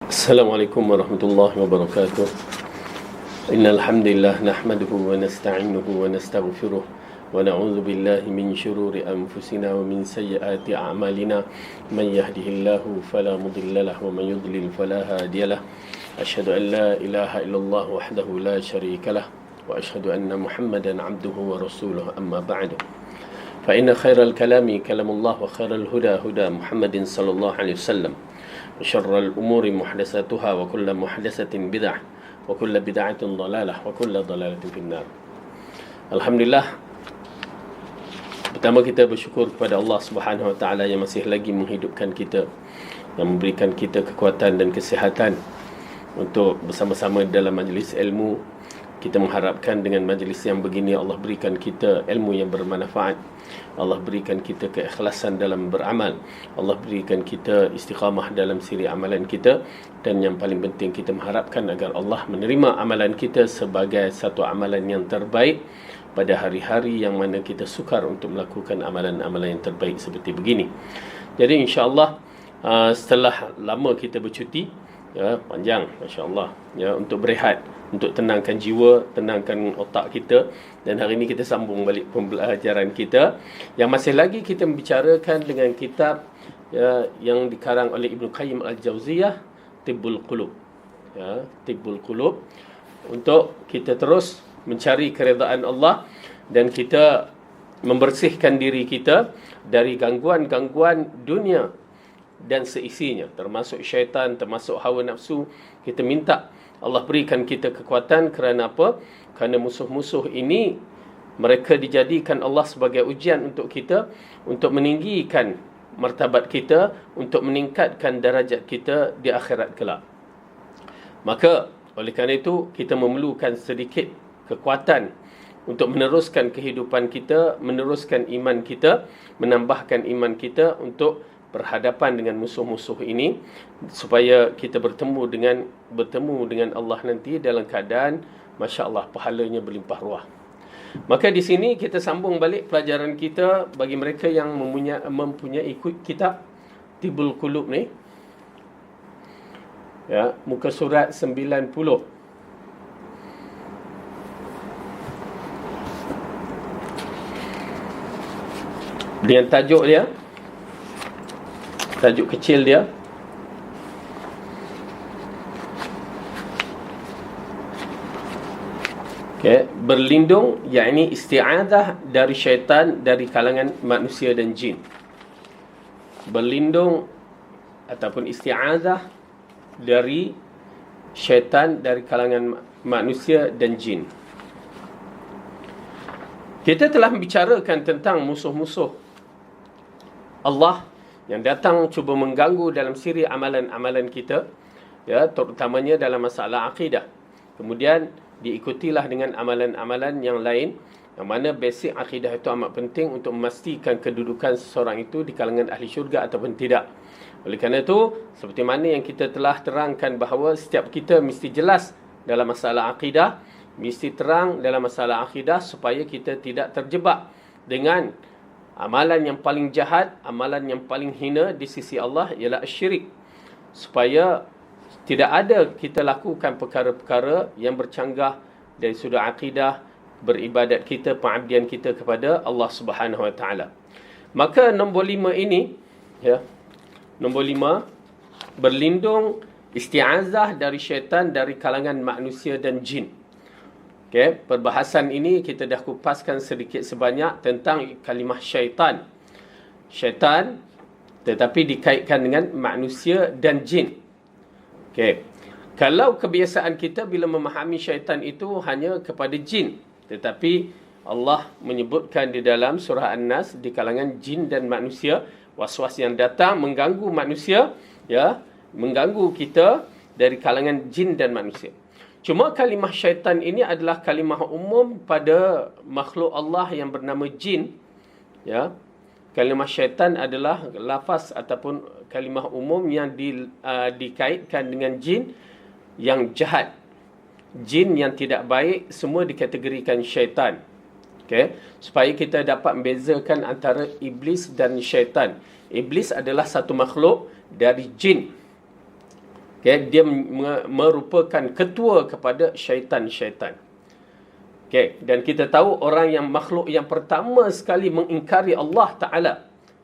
Assalamualaikum warahmatullahi wabarakatuh. Innal hamdalillah nahmaduhu wa nasta'inuhu wa nastaghfiruh wa na'udzu billahi min shururi anfusina wa min sayyiati a'malina. Man yahdihillahu fala mudilla lahu wa man yudlil fala hadiyalah. Asyhadu an la ilaha illallah wahdahu la syarikalah wa asyhadu anna Muhammadan 'abduhu wa rasuluhu, amma ba'du. Fa inna khairal kalami kalamullah wa khairal huda huda Muhammadin sallallahu alaihi wasallam. وشر الأمور محدثاتها وكل محدثة بدعة وكل بدعة ضلالة وكل ضلالة في النار. Alhamdulillah, pertama kita bersyukur kepada Allah Subhanahu Wa Taala yang masih lagi menghidupkan kita, yang memberikan kita kekuatan dan kesihatan untuk bersama-sama dalam majlis ilmu. Kita mengharapkan dengan majlis yang begini Allah berikan kita ilmu yang bermanfaat, Allah berikan kita keikhlasan dalam beramal, Allah berikan kita istiqamah dalam siri amalan kita, dan yang paling penting kita mengharapkan agar Allah menerima amalan kita sebagai satu amalan yang terbaik pada hari-hari yang mana kita sukar untuk melakukan amalan-amalan yang terbaik seperti begini. Jadi insya-Allah setelah lama kita bercuti, ya, panjang masya-Allah, ya, untuk berehat, untuk tenangkan jiwa, tenangkan otak kita, dan hari ini kita sambung balik pembelajaran kita yang masih lagi kita membicarakan dengan kitab, ya, yang dikarang oleh Ibnu Qayyim Al-Jauziyah, Tibbul Qulub, ya, Tibbul Qulub, untuk kita terus mencari keredaan Allah dan kita membersihkan diri kita dari gangguan-gangguan dunia dan seisinya, termasuk syaitan, termasuk hawa nafsu. Kita minta Allah berikan kita kekuatan. Kerana apa? Kerana musuh-musuh ini, mereka dijadikan Allah sebagai ujian untuk kita, untuk meninggikan martabat kita, untuk meningkatkan darajat kita di akhirat kelak. Maka oleh kerana itu kita memerlukan sedikit kekuatan untuk meneruskan kehidupan kita, meneruskan iman kita, menambahkan iman kita untuk berhadapan dengan musuh-musuh ini, supaya kita bertemu dengan Allah nanti dalam keadaan masya-Allah pahalanya berlimpah ruah. Maka di sini kita sambung balik pelajaran kita bagi mereka yang mempunyai kitab Tibbul Qulub ni, ya, muka surat 90. Dengan tajuk dia, tajuk kecil dia, berlindung, yakni isti'adzah dari syaitan dari kalangan manusia dan jin. Berlindung ataupun isti'adzah dari syaitan dari kalangan manusia dan jin. Kita telah membicarakan tentang musuh-musuh Allah yang datang cuba mengganggu dalam siri amalan-amalan kita, ya, terutamanya dalam masalah akidah. Kemudian diikutilah dengan amalan-amalan yang lain, yang mana basic akidah itu amat penting untuk memastikan kedudukan seseorang itu di kalangan ahli syurga ataupun tidak. Oleh kerana itu, seperti mana yang kita telah terangkan bahawa setiap kita mesti jelas dalam masalah akidah, mesti terang dalam masalah akidah, supaya kita tidak terjebak dengan amalan yang paling jahat, amalan yang paling hina di sisi Allah, ialah syirik. Supaya tidak ada kita lakukan perkara-perkara yang bercanggah dari sudut akidah, beribadat kita, pengabdian kita kepada Allah Subhanahu Wa Taala. Maka nombor 5 ini, ya, nombor 5, berlindung isti'azah dari syaitan dari kalangan manusia dan jin. Okay, perbahasan ini kita dah kupaskan sedikit sebanyak tentang kalimah syaitan. Syaitan tetapi dikaitkan dengan manusia dan jin. Okay, kalau kebiasaan kita bila memahami syaitan itu hanya kepada jin, tetapi Allah menyebutkan di dalam surah An-Nas di kalangan jin dan manusia, was-was yang datang mengganggu manusia, ya, mengganggu kita dari kalangan jin dan manusia. Cuma kalimah syaitan ini adalah kalimah umum pada makhluk Allah yang bernama jin, ya. Kalimah syaitan adalah lafaz ataupun kalimah umum yang dikaitkan dengan jin yang jahat, jin yang tidak baik, semua dikategorikan syaitan. Okay? Supaya kita dapat membezakan antara iblis dan syaitan. Iblis adalah satu makhluk dari jin. Okay, dia merupakan ketua kepada syaitan-syaitan. Okay, dan kita tahu orang yang makhluk yang pertama sekali mengingkari Allah Ta'ala.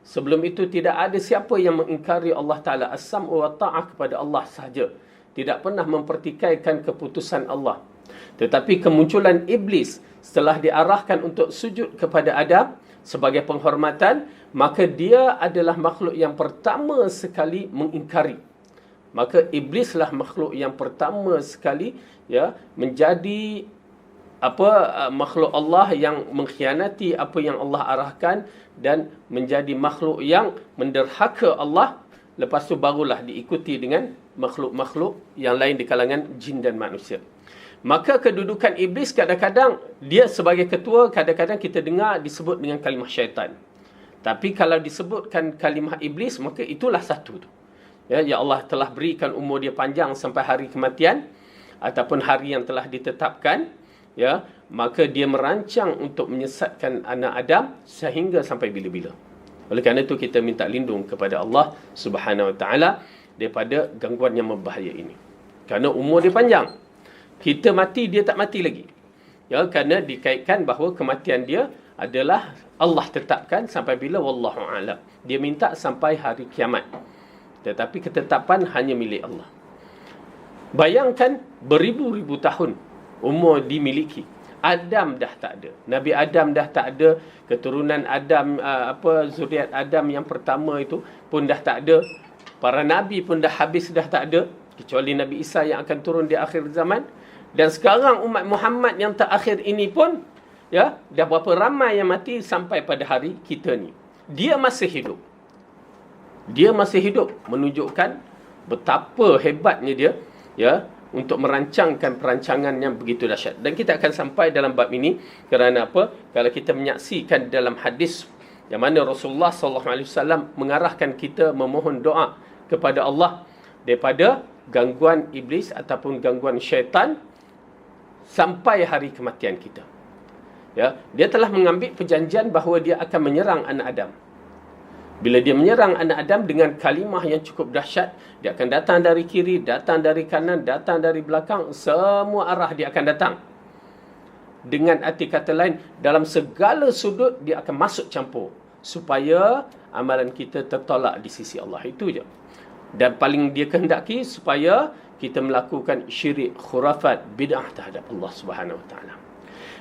Sebelum itu tidak ada siapa yang mengingkari Allah Ta'ala. As-sam'u wa ta'ah kepada Allah sahaja. Tidak pernah mempertikaikan keputusan Allah. Tetapi kemunculan iblis setelah diarahkan untuk sujud kepada Adam sebagai penghormatan, maka dia adalah makhluk yang pertama sekali mengingkari. Maka iblislah makhluk yang pertama sekali menjadi makhluk Allah yang mengkhianati apa yang Allah arahkan dan menjadi makhluk yang menderhaka Allah. Lepas tu barulah diikuti dengan makhluk-makhluk yang lain di kalangan jin dan manusia. Maka kedudukan iblis kadang-kadang dia sebagai ketua, kadang-kadang kita dengar disebut dengan kalimah syaitan. Tapi kalau disebutkan kalimah iblis, maka itulah satu tu. Ya Allah telah berikan umur dia panjang sampai hari kematian ataupun hari yang telah ditetapkan. Maka dia merancang untuk menyesatkan anak Adam sehingga sampai bila-bila. Oleh kerana itu kita minta lindung kepada Allah Subhanahu Wa Taala daripada gangguan yang berbahaya ini. Kerana umur dia panjang. Kita mati, dia tak mati lagi. Kerana dikaitkan bahawa kematian dia adalah Allah tetapkan sampai bila, wallahu a'lam. Dia minta sampai hari kiamat. Tetapi ketetapan hanya milik Allah. Bayangkan beribu-ribu tahun umur dimiliki. Adam dah tak ada. Nabi Adam dah tak ada. Keturunan Adam, zuriat Adam yang pertama itu pun dah tak ada. Para Nabi pun dah habis, dah tak ada. Kecuali Nabi Isa yang akan turun di akhir zaman. Dan sekarang umat Muhammad yang terakhir ini pun, dah berapa ramai yang mati sampai pada hari kita ni. Dia masih hidup. Dia masih hidup. Menunjukkan betapa hebatnya dia, untuk merancangkan perancangan yang begitu dahsyat. Dan kita akan sampai dalam bab ini kerana apa? Kalau kita menyaksikan dalam hadis yang mana Rasulullah SAW mengarahkan kita memohon doa kepada Allah daripada gangguan iblis ataupun gangguan syaitan sampai hari kematian kita. Dia telah mengambil perjanjian bahawa dia akan menyerang anak Adam. Bila dia menyerang anak Adam dengan kalimah yang cukup dahsyat, dia akan datang dari kiri, datang dari kanan, datang dari belakang, semua arah dia akan datang. Dengan arti kata lain, dalam segala sudut dia akan masuk campur supaya amalan kita tertolak di sisi Allah. Itu je. Dan paling dia kehendaki supaya kita melakukan syirik, khurafat, bid'ah terhadap Allah Subhanahu Wa Taala.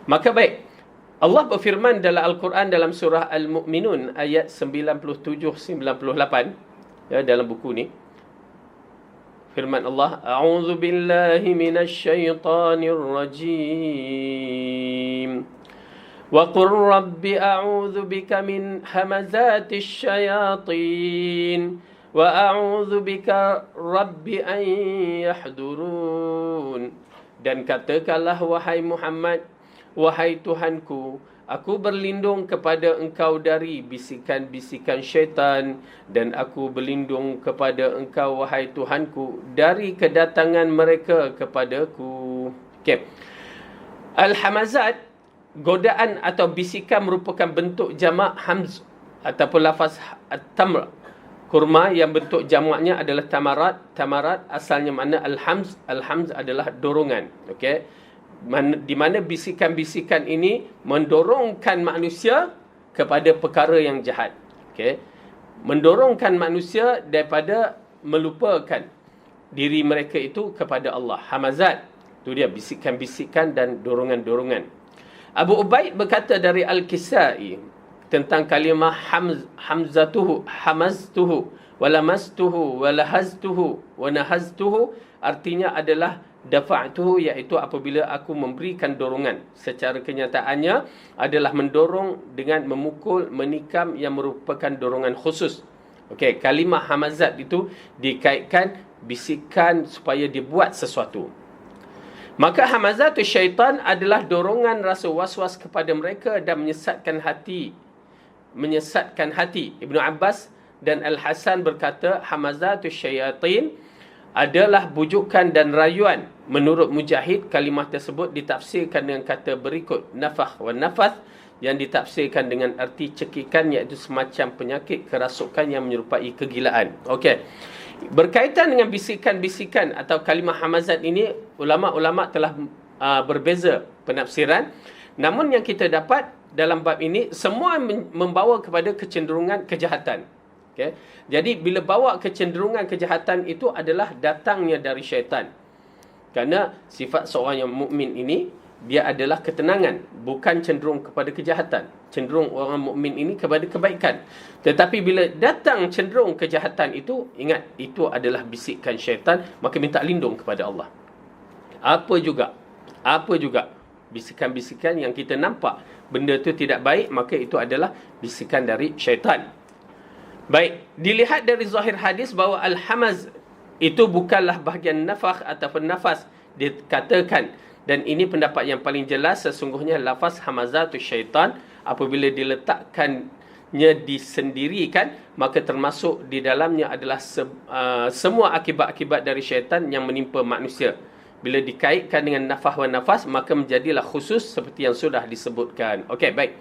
Maka baik, Allah berfirman dalam Al-Quran dalam surah Al-Mu'minun ayat 97-98, dalam buku ni. Firman Allah, A'udzu billahi minasyaitonir rajim. Wa qur rabbi a'udzu bika min hamazatis syayatin wa a'udzu bika rabbi an yahdurun. Dan katakanlah wahai Muhammad, wahai Tuhanku, aku berlindung kepada engkau dari bisikan-bisikan syaitan, dan aku berlindung kepada engkau, wahai Tuhanku, dari kedatangan mereka kepadaku. Okay. Al-hamazat, godaan atau bisikan merupakan bentuk jamak hamz ataupun lafaz at-tamr. Kurma yang bentuk jamaknya adalah tamarat. Tamarat asalnya mana al-hamz. Al-hamz adalah dorongan. Okey. Di mana bisikan-bisikan ini mendorongkan manusia kepada perkara yang jahat. Okay? Mendorongkan manusia daripada melupakan diri mereka itu kepada Allah. Hamazat. Itu dia, bisikan-bisikan dan dorongan-dorongan. Abu Ubaid berkata dari Al-Kisai tentang kalimah hamzatuhu, hamaztuhu, walamastuhu, walahaztuhu, wanahaztuhu, artinya adalah dafa'tuhu, iaitu apabila aku memberikan dorongan. Secara kenyataannya adalah mendorong dengan memukul, menikam yang merupakan dorongan khusus. Okey, kalimah hamazat itu dikaitkan bisikan supaya dibuat sesuatu. Maka hamazatus syaitan adalah dorongan rasa was-was kepada mereka dan menyesatkan hati. Ibnu Abbas dan Al-Hasan berkata hamazatus syaitan adalah bujukan dan rayuan. Menurut Mujahid, kalimah tersebut ditafsirkan dengan kata berikut, nafakh wa nafath, yang ditafsirkan dengan arti cekikan, iaitu semacam penyakit kerasukan yang menyerupai kegilaan. Okey. Berkaitan dengan bisikan-bisikan atau kalimah hamazat ini, ulama-ulama telah berbeza penafsiran. Namun yang kita dapat dalam bab ini, semua membawa kepada kecenderungan kejahatan. Okay? Jadi bila bawa kecenderungan kejahatan itu adalah datangnya dari syaitan. Kerana sifat seorang yang mukmin ini, dia adalah ketenangan, bukan cenderung kepada kejahatan. Cenderung orang mukmin ini kepada kebaikan. Tetapi bila datang cenderung kejahatan itu, ingat, itu adalah bisikan syaitan, maka minta lindung kepada Allah. Apa juga bisikan-bisikan yang kita nampak benda itu tidak baik, maka itu adalah bisikan dari syaitan. Baik, dilihat dari zahir hadis bahawa al-hamaz itu bukanlah bahagian nafakh ataupun nafas dikatakan. Dan ini pendapat yang paling jelas, sesungguhnya lafaz hamazatus syaitan apabila diletakkannya disendirikan, maka termasuk di dalamnya adalah semua akibat-akibat dari syaitan yang menimpa manusia. Bila dikaitkan dengan nafah wa nafas, maka menjadilah khusus seperti yang sudah disebutkan. Okey, baik.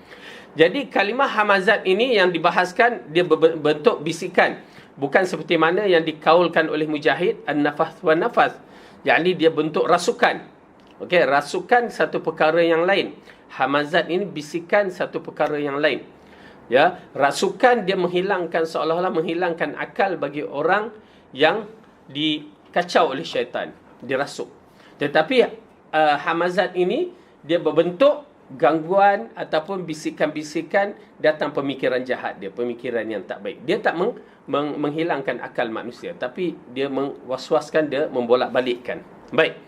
Jadi kalimah hamazat ini yang dibahaskan, dia berbentuk bisikan. Bukan seperti mana yang dikaulkan oleh Mujahid, an-nafas wa nafas. Jadi dia bentuk rasukan. Okey, rasukan satu perkara yang lain. Hamazat ini bisikan satu perkara yang lain. Ya, rasukan dia menghilangkan, seolah-olah menghilangkan akal bagi orang yang dikacau oleh syaitan, dirasuk. Tetapi hamazat ini dia berbentuk gangguan ataupun bisikan-bisikan, datang pemikiran jahat dia, pemikiran yang tak baik. Dia tak menghilangkan akal manusia, tapi dia mewaswaskan, dia membolak-balikkan. Baik.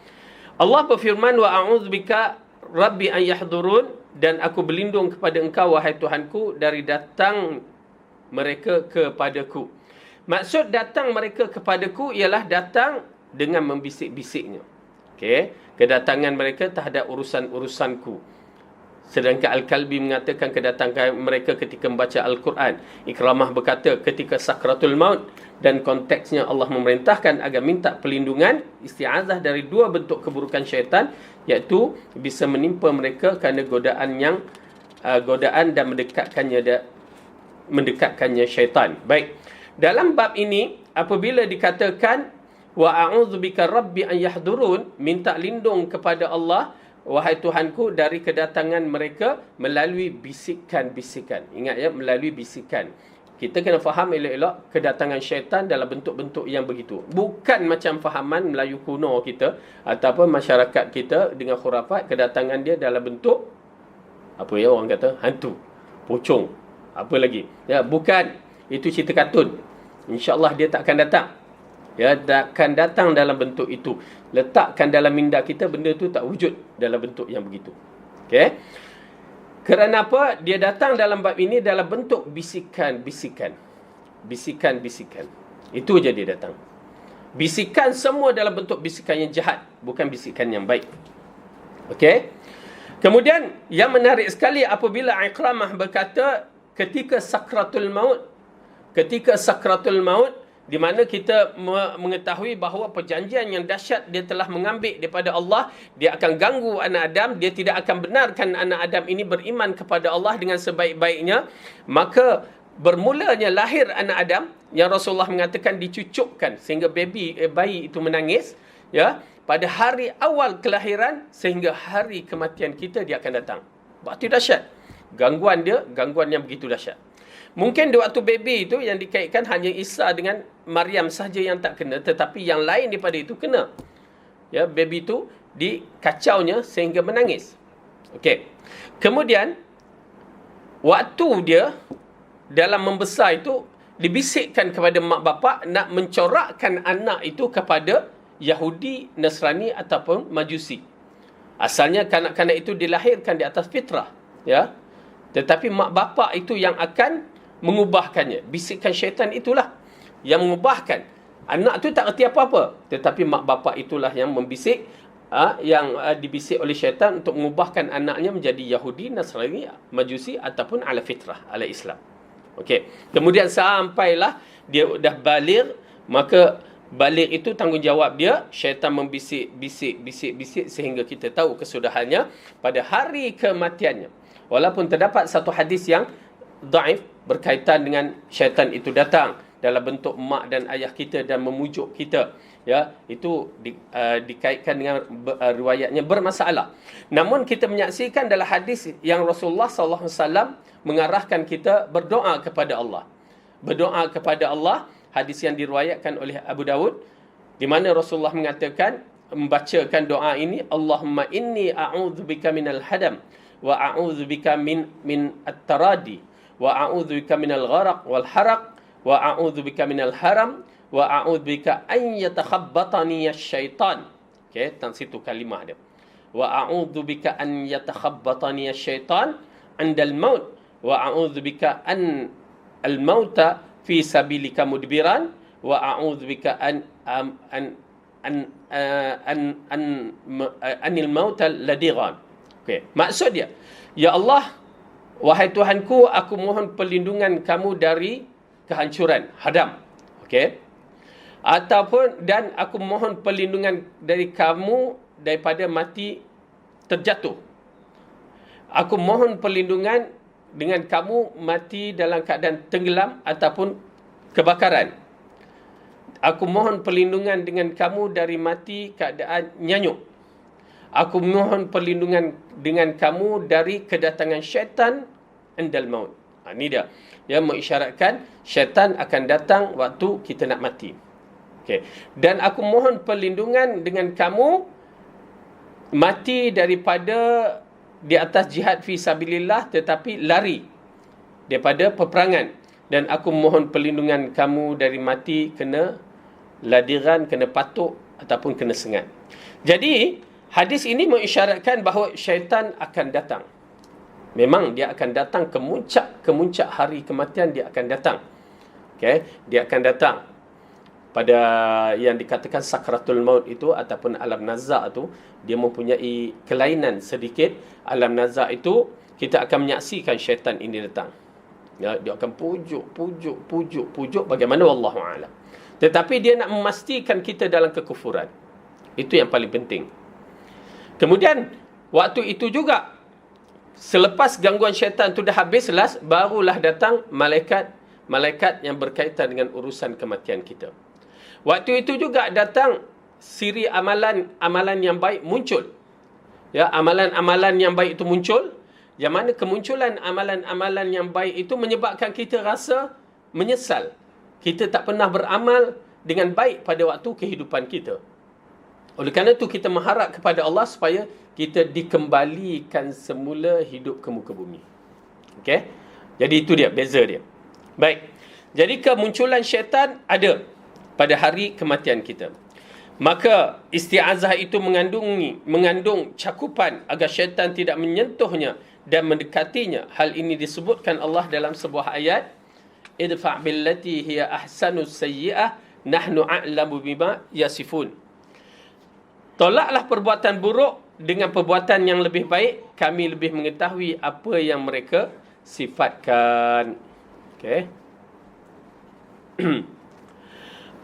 Allah berfirman, wa a'udzubika rabbi an yahdurun, dan aku berlindung kepada engkau wahai Tuhanku dari datang mereka kepadaku. Maksud datang mereka kepadaku ialah datang dengan membisik-bisiknya. Okey, kedatangan mereka terhadap urusan-urusanku. Sedangkan Al-Kalbi mengatakan kedatangan mereka ketika membaca Al-Quran. Ikramah berkata ketika sakratul maut, dan konteksnya Allah memerintahkan agar minta perlindungan, isti'azah dari dua bentuk keburukan syaitan, iaitu bisa menimpa mereka kerana godaan dan mendekatkannya syaitan. Baik. Dalam bab ini, apabila dikatakan wa a'udzubika rabbi an yahdurun, minta lindung kepada Allah wahai Tuhanku dari kedatangan mereka melalui bisikan-bisikan. Ingat ya, melalui bisikan. Kita kena faham elok-elok kedatangan syaitan dalam bentuk-bentuk yang begitu. Bukan macam fahaman Melayu kuno kita ataupun masyarakat kita dengan khurafat, kedatangan dia dalam bentuk apa ya orang kata, hantu, pocong, apa lagi. Ya, bukan. Itu cerita kartun. InsyaAllah dia tak akan datang. Ya, takkan datang dalam bentuk itu. Letakkan dalam minda kita, benda itu tak wujud dalam bentuk yang begitu. Okey. Kerana apa? Dia datang dalam bab ini dalam bentuk bisikan-bisikan. Bisikan-bisikan. Itu je dia datang. Bisikan semua dalam bentuk bisikan yang jahat, bukan bisikan yang baik. Okey. Kemudian yang menarik sekali apabila Ikramah berkata ketika sakratul maut, di mana kita mengetahui bahawa perjanjian yang dahsyat dia telah mengambil daripada Allah. Dia akan ganggu anak Adam. Dia tidak akan benarkan anak Adam ini beriman kepada Allah dengan sebaik-baiknya. Maka bermulanya lahir anak Adam, yang Rasulullah mengatakan dicucukkan sehingga bayi itu menangis, ya, pada hari awal kelahiran sehingga hari kematian kita dia akan datang. Waktu dahsyat. Gangguan yang begitu dahsyat. Mungkin di waktu baby itu yang dikaitkan hanya Isa dengan Maryam sahaja yang tak kena, tetapi yang lain daripada itu kena. Ya, baby itu dikacaunya sehingga menangis. Okey. Kemudian waktu dia dalam membesar itu dibisikkan kepada mak bapak nak mencorakkan anak itu kepada Yahudi, Nasrani ataupun Majusi. Asalnya kanak-kanak itu dilahirkan di atas fitrah, ya. Tetapi mak bapak itu yang akan mengubahkannya. Bisikan syaitan itulah yang mengubahkan. Anak tu tak erti apa-apa, tetapi mak bapak itulah yang membisik, yang dibisik oleh syaitan untuk mengubahkan anaknya menjadi Yahudi, Nasrani, Majusi ataupun ala fitrah, ala Islam. Okey. Kemudian sampailah dia dah baligh, maka baligh itu tanggungjawab dia. Syaitan membisik sehingga kita tahu kesudahannya pada hari kematiannya. Walaupun terdapat satu hadis yang dhaif berkaitan dengan syaitan itu datang dalam bentuk mak dan ayah kita dan memujuk kita, ya, itu dikaitkan dengan riwayatnya bermasalah. Namun kita menyaksikan dalam hadis yang Rasulullah sallallahu alaihi wasallam mengarahkan kita berdoa kepada Allah. Berdoa kepada Allah, hadis yang diriwayatkan oleh Abu Dawud, di mana Rasulullah mengatakan, membacakan doa ini, Allahumma inni a'udzubika minal hadam wa a'udzubika min at-taradi wa a'udzubika minal gharaq wal haraq wa a'udzubika minal haram wa a'udzubika an yatakhabbatani asy-syaitan. Okey, tang situ kalimah dia. Wa a'udzubika an yatakhabbatani asy-syaitan 'inda al-maut wa a'udzubika an al-mauta fi sabilika mudbiran wa a'udzubika anil mautal ladiran. Okey, maksud dia, ya Allah, wahai Tuhanku, aku mohon perlindungan kamu dari kehancuran, hadam. Okey. Ataupun dan aku mohon perlindungan dari kamu daripada mati terjatuh. Aku mohon perlindungan dengan kamu mati dalam keadaan tenggelam ataupun kebakaran. Aku mohon perlindungan dengan kamu dari mati keadaan nyanyuk. Aku mohon perlindungan dengan kamu dari kedatangan syaitan indal maut. Ini dia. Yang mengisyaratkan syaitan akan datang waktu kita nak mati. Okay. Dan aku mohon perlindungan dengan kamu mati daripada di atas jihad fi sabilillah tetapi lari daripada peperangan. Dan aku mohon perlindungan kamu dari mati kena ladiran, kena patuk ataupun kena sengat. Jadi hadis ini mengisyaratkan bahawa syaitan akan datang. Memang dia akan datang kemuncak hari kematian, dia akan datang. Okay? Dia akan datang pada yang dikatakan sakratul maut itu ataupun alam nazak itu, dia mempunyai kelainan sedikit. Alam nazak itu kita akan menyaksikan syaitan ini datang. Ya, dia akan pujuk bagaimana wallahu a'lam. Tetapi dia nak memastikan kita dalam kekufuran. Itu yang paling penting. Kemudian waktu itu juga, selepas gangguan syaitan itu dah habis, barulah datang malaikat yang berkaitan dengan urusan kematian kita. Waktu itu juga datang siri amalan yang baik muncul. Ya, amalan-amalan yang baik itu muncul. Yang mana kemunculan amalan-amalan yang baik itu menyebabkan kita rasa menyesal. Kita tak pernah beramal dengan baik pada waktu kehidupan kita. Oleh kerana itu kita mengharap kepada Allah supaya kita dikembalikan semula hidup ke muka bumi. Okey? Jadi itu dia, beza dia. Baik. Jadi kemunculan syaitan ada pada hari kematian kita. Maka isti'azah itu mengandung cakupan agar syaitan tidak menyentuhnya dan mendekatinya. Hal ini disebutkan Allah dalam sebuah ayat, idfa' billati hiya ahsanu sayyi'ah nahnu a'lamu bima yasifun. Tolaklah perbuatan buruk dengan perbuatan yang lebih baik, kami lebih mengetahui apa yang mereka sifatkan. Okey.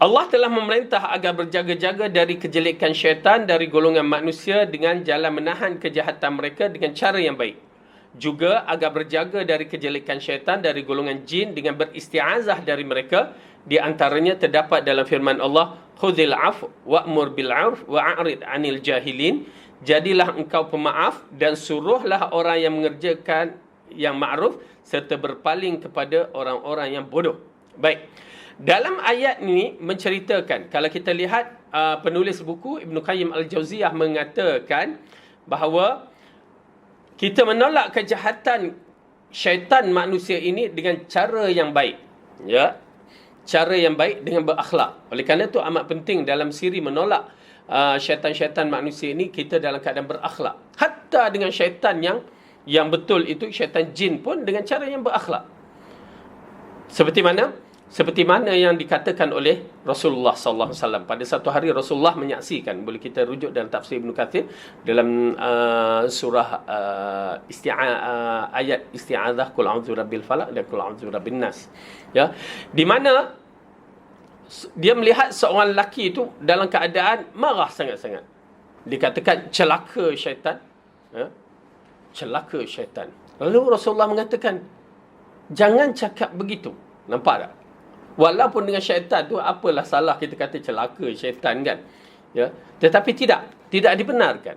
Allah telah memerintah agar berjaga-jaga dari kejelekan syaitan dari golongan manusia dengan jalan menahan kejahatan mereka dengan cara yang baik. Juga agar berjaga dari kejelekan syaitan dari golongan jin dengan beristi'azah dari mereka. Di antaranya terdapat dalam firman Allah, khudhil af wa'mur bil 'urf wa'rid 'anil jahilin. Jadilah engkau pemaaf dan suruhlah orang yang mengerjakan yang ma'ruf serta berpaling kepada orang-orang yang bodoh. Baik. Dalam ayat ini menceritakan, kalau kita lihat penulis buku Ibn Qayyim Al-Jauziyah mengatakan bahawa kita menolak kejahatan syaitan manusia ini dengan cara yang baik. Ya. Cara yang baik dengan berakhlak. Oleh kerana itu amat penting dalam siri menolak syaitan-syaitan manusia ini, kita dalam keadaan berakhlak. Hatta dengan syaitan yang betul itu, syaitan jin pun dengan cara yang berakhlak. Seperti mana yang dikatakan oleh Rasulullah sallallahu alaihi wasallam. Pada satu hari Rasulullah menyaksikan, boleh kita rujuk dalam tafsir Ibn Kathir dalam surah ayat isti'adzah, qul a'udzu birabbil falaq dan qul a'udzu birabbin nas. Ya, di mana dia melihat seorang lelaki itu dalam keadaan marah sangat-sangat. Dikatakan celaka syaitan. Ya? Celaka syaitan. Lalu Rasulullah mengatakan, jangan cakap begitu. Nampak tak? Walaupun dengan syaitan tu apalah salah kita kata celaka syaitan kan. Ya, tetapi tidak dibenarkan.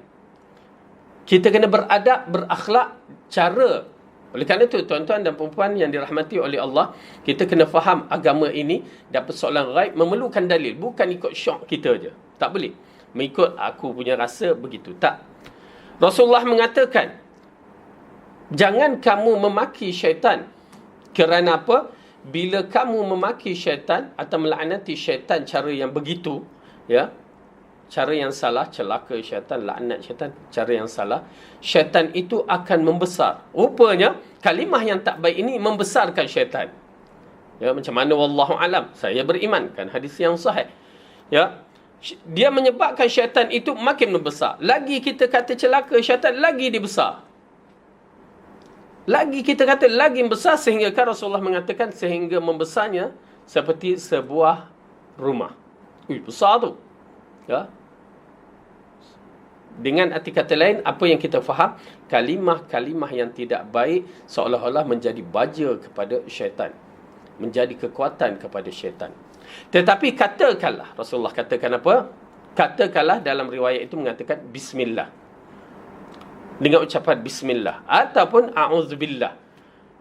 Kita kena beradab, berakhlak, cara. Oleh kerana itu, tuan-tuan dan perempuan yang dirahmati oleh Allah, kita kena faham agama ini dan persoalan ghaib memerlukan dalil. Bukan ikut syok kita je. Tak boleh. Mengikut aku punya rasa begitu. Tak. Rasulullah mengatakan, jangan kamu memaki syaitan. Kerana apa? Bila kamu memaki syaitan atau melaknati syaitan cara yang begitu, ya, cara yang salah, celaka syaitan, laknat syaitan, cara yang salah, syaitan itu akan membesar. Rupanya kalimah yang tak baik ini membesarkan syaitan. Ya, macam mana wallahu alam, saya beriman kan hadis yang sahih. Ya, dia menyebabkan syaitan itu makin membesar. Lagi kita kata celaka syaitan, lagi dibesar. Lagi kita kata lagi besar, sehingga kan Rasulullah mengatakan sehingga membesarnya seperti sebuah rumah. Besar tu. Ya. Dengan arti kata lain, apa yang kita faham, kalimah-kalimah yang tidak baik seolah-olah menjadi baja kepada syaitan, menjadi kekuatan kepada syaitan. Tetapi katakanlah, Rasulullah katakan apa? Katakanlah dalam riwayat itu mengatakan bismillah, dengan ucapan bismillah ataupun a'udzubillah.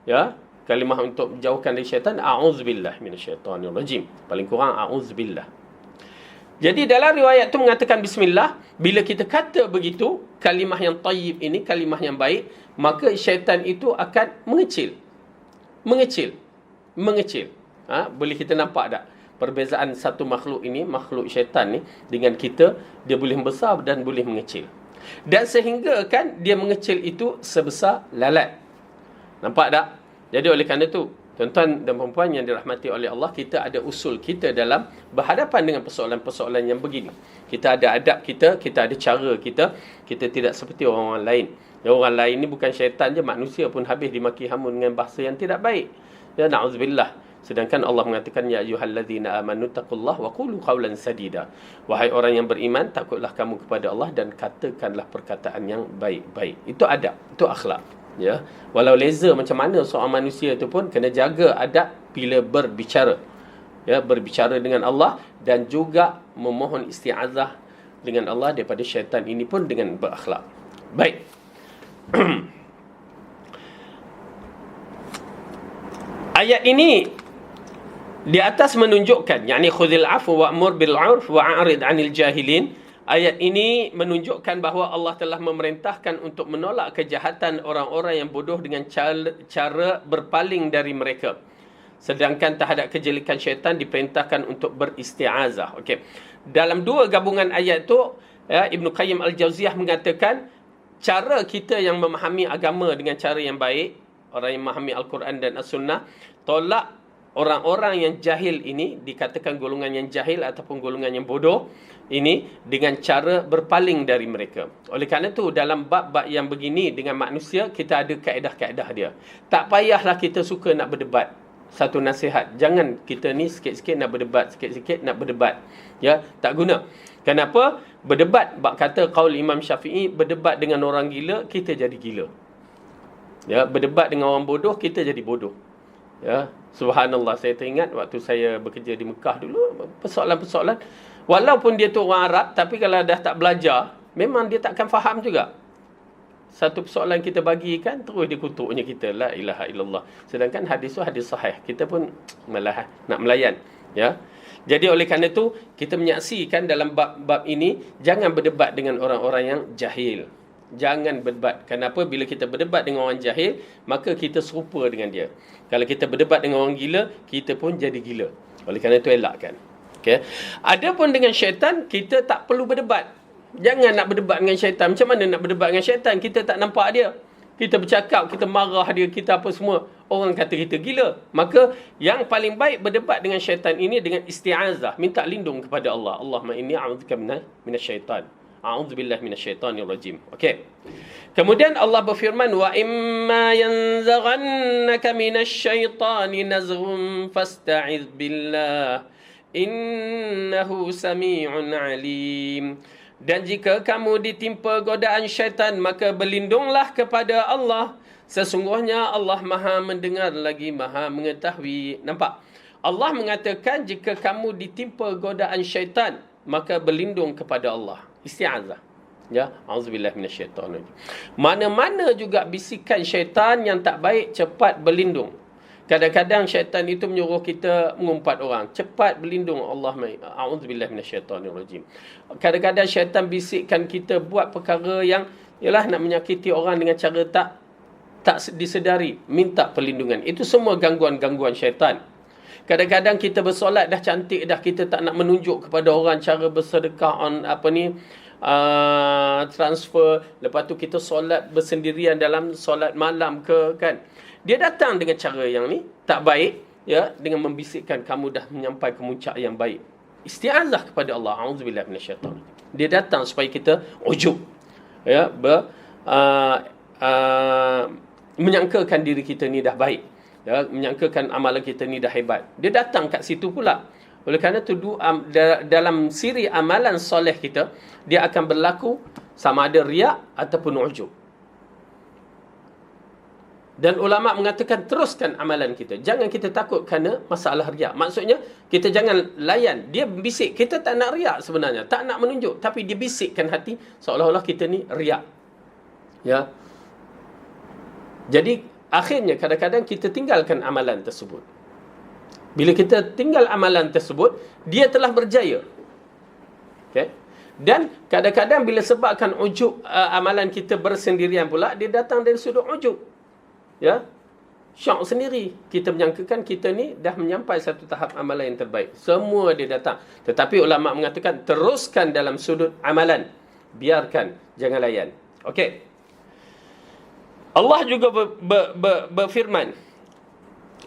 Ya, kalimah untuk menjauhkan dari syaitan, a'udzubillah minasyaitonirrajim. Paling kurang a'udzubillah. Jadi dalam riwayat itu mengatakan bismillah. Bila kita kata begitu, kalimah yang tayyib ini, kalimah yang baik, maka syaitan itu akan mengecil. Boleh kita nampak tak perbezaan satu makhluk ini, makhluk syaitan ni, dengan kita? Dia boleh membesar dan boleh mengecil. Dan sehingga kan dia mengecil itu sebesar lalat. Nampak tak? Jadi oleh kerana itu, tuan-tuan dan perempuan yang dirahmati oleh Allah, kita ada usul kita dalam berhadapan dengan persoalan-persoalan yang begini. Kita ada adab kita ada cara kita. Kita tidak seperti orang-orang lain. Orang lain ni bukan syaitan je, manusia pun habis dimaki hamun dengan bahasa yang tidak baik. Ya, na'udzubillah. Sedangkan Allah mengatakan, ya ayyuhallazina amanu taqullaha wa qulu qawlan sadida. Wahai orang yang beriman, takutlah kamu kepada Allah dan katakanlah perkataan yang baik-baik. Itu adab, itu akhlak. Ya, walau leza macam mana seorang manusia itu pun kena jaga adab bila berbicara. Ya, berbicara dengan Allah dan juga memohon isti'azah dengan Allah daripada syaitan ini pun dengan berakhlak. Baik. Ayat ini di atas menunjukkan, yakni khudhil afwa wa'mur bil 'urf wa'rid 'anil jahilin. Ayat ini menunjukkan bahawa Allah telah memerintahkan untuk menolak kejahatan orang-orang yang bodoh dengan cara berpaling dari mereka. Sedangkan terhadap kejelekan syaitan diperintahkan untuk beristi'azah. Okey. Dalam dua gabungan ayat tu, ya, Ibn Qayyim Al-Jauziyah mengatakan cara kita yang memahami agama dengan cara yang baik, orang yang memahami Al-Quran dan As-Sunnah, tolak orang-orang yang jahil ini, dikatakan golongan yang jahil ataupun golongan yang bodoh ini, dengan cara berpaling dari mereka. Oleh kerana itu, dalam bab-bab yang begini dengan manusia, kita ada kaedah-kaedah dia. Tak payahlah kita suka nak berdebat. Satu nasihat, jangan kita ni sikit-sikit nak berdebat, sikit-sikit nak berdebat. Ya, tak guna. Kenapa? Berdebat, bab kata qaul Imam Syafi'i, berdebat dengan orang gila, kita jadi gila. Ya, berdebat dengan orang bodoh, kita jadi bodoh. Ya, subhanallah, saya teringat waktu saya bekerja di Mekah dulu, persoalan-persoalan, walaupun dia tu orang Arab, tapi kalau dah tak belajar, memang dia takkan faham juga. Satu persoalan kita bagi kan, terus dia kutuknya kita, la ilaha illallah. Sedangkan hadis tu hadis sahih, kita pun malah nak melayan. Ya, jadi oleh kerana itu, kita menyaksikan dalam bab-bab ini, jangan berdebat dengan orang-orang yang jahil. Jangan berdebat. Kenapa? Bila kita berdebat dengan orang jahil, maka kita serupa dengan dia. Kalau kita berdebat dengan orang gila, kita pun jadi gila. Oleh kerana itu, elakkan. Okay. Adapun dengan syaitan, kita tak perlu berdebat. Jangan nak berdebat dengan syaitan. Macam mana nak berdebat dengan syaitan? Kita tak nampak dia. Kita bercakap, kita marah dia, kita apa semua. Orang kata kita gila. Maka yang paling baik berdebat dengan syaitan ini dengan isti'azah. Minta lindung kepada Allah. Allahumma inni a'udzubika minasyaitan. A'udzubillahi minasyaitonirrajim. Okey. Kemudian Allah berfirman, wa imma yanzaghannaka minasyaitani nazghun fasta'iz billah innahu sami'un alim. Dan jika kamu ditimpa godaan syaitan, maka berlindunglah kepada Allah. Sesungguhnya Allah Maha mendengar lagi Maha mengetahui. Nampak? Allah mengatakan jika kamu ditimpa godaan syaitan, maka berlindung kepada Allah. Isti'azah. Ya, auzubillahi minasyaitanir rajim. Mana-mana juga bisikan syaitan yang tak baik, cepat berlindung. Kadang-kadang syaitan itu menyuruh kita mengumpat orang. Cepat berlindung Allah. A'udzubillahi minasyaitanir rajim. Kadang-kadang syaitan bisikkan kita buat perkara yang ialah nak menyakiti orang dengan cara tak disedari. Minta perlindungan. Itu semua gangguan-gangguan syaitan. Kadang-kadang kita bersolat dah cantik dah, kita tak nak menunjuk kepada orang cara bersedekah transfer. Lepas tu kita solat bersendirian dalam solat malam ke, kan. Dia datang dengan cara yang ni tak baik, ya, dengan membisikkan kamu dah menyampai ke muncak yang baik. Isti'azah kepada Allah. Auzubillahi minasyaitan. Dia datang supaya kita ujub, ya, menyangkakan diri kita ni dah baik, ya, menyangkakan amalan kita ni dah hebat. Dia datang kat situ pula. Oleh kerana itu dalam siri amalan soleh kita, dia akan berlaku sama ada riak ataupun ujub. Dan ulama mengatakan teruskan amalan kita. Jangan kita takut kerana masalah riak. Maksudnya kita jangan layan. Dia bisik, kita tak nak riak sebenarnya, tak nak menunjuk, tapi dia bisikkan hati seolah-olah kita ni riak. Ya. Jadi akhirnya kadang-kadang kita tinggalkan amalan tersebut. Bila kita tinggal amalan tersebut, dia telah berjaya. Okay? Dan kadang-kadang bila sebabkan ujub, amalan kita bersendirian pula, dia datang dari sudut ujub. Ya, syok sendiri. Kita menyangkakan kita ni dah menyampai satu tahap amalan yang terbaik. Semua dia datang. Tetapi ulama mengatakan teruskan dalam sudut amalan. Biarkan, jangan layan. Okey. Allah juga berfirman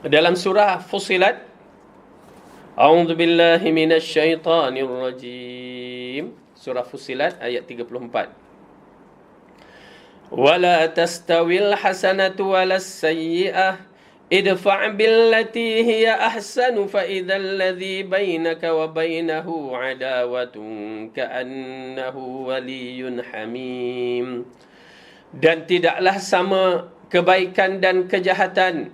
dalam surah Fussilat, A'udzu billahi minasyaitonir rajim. Surah Fussilat ayat 34. وَلَا تَسْتَوِي الْحَسَنَةُ وَلَا السَّيِّئَةُ اِدْفَعْ بِالَّتِي هِيَ أَحْسَنُ فَإِذَا الَّذِي بَيْنَكَ وَبَيْنَهُ عَدَاوَةٌ كَأَنَّهُ وَلِيٌّ حَمِيمٌ. Dan tidaklah sama kebaikan dan kejahatan.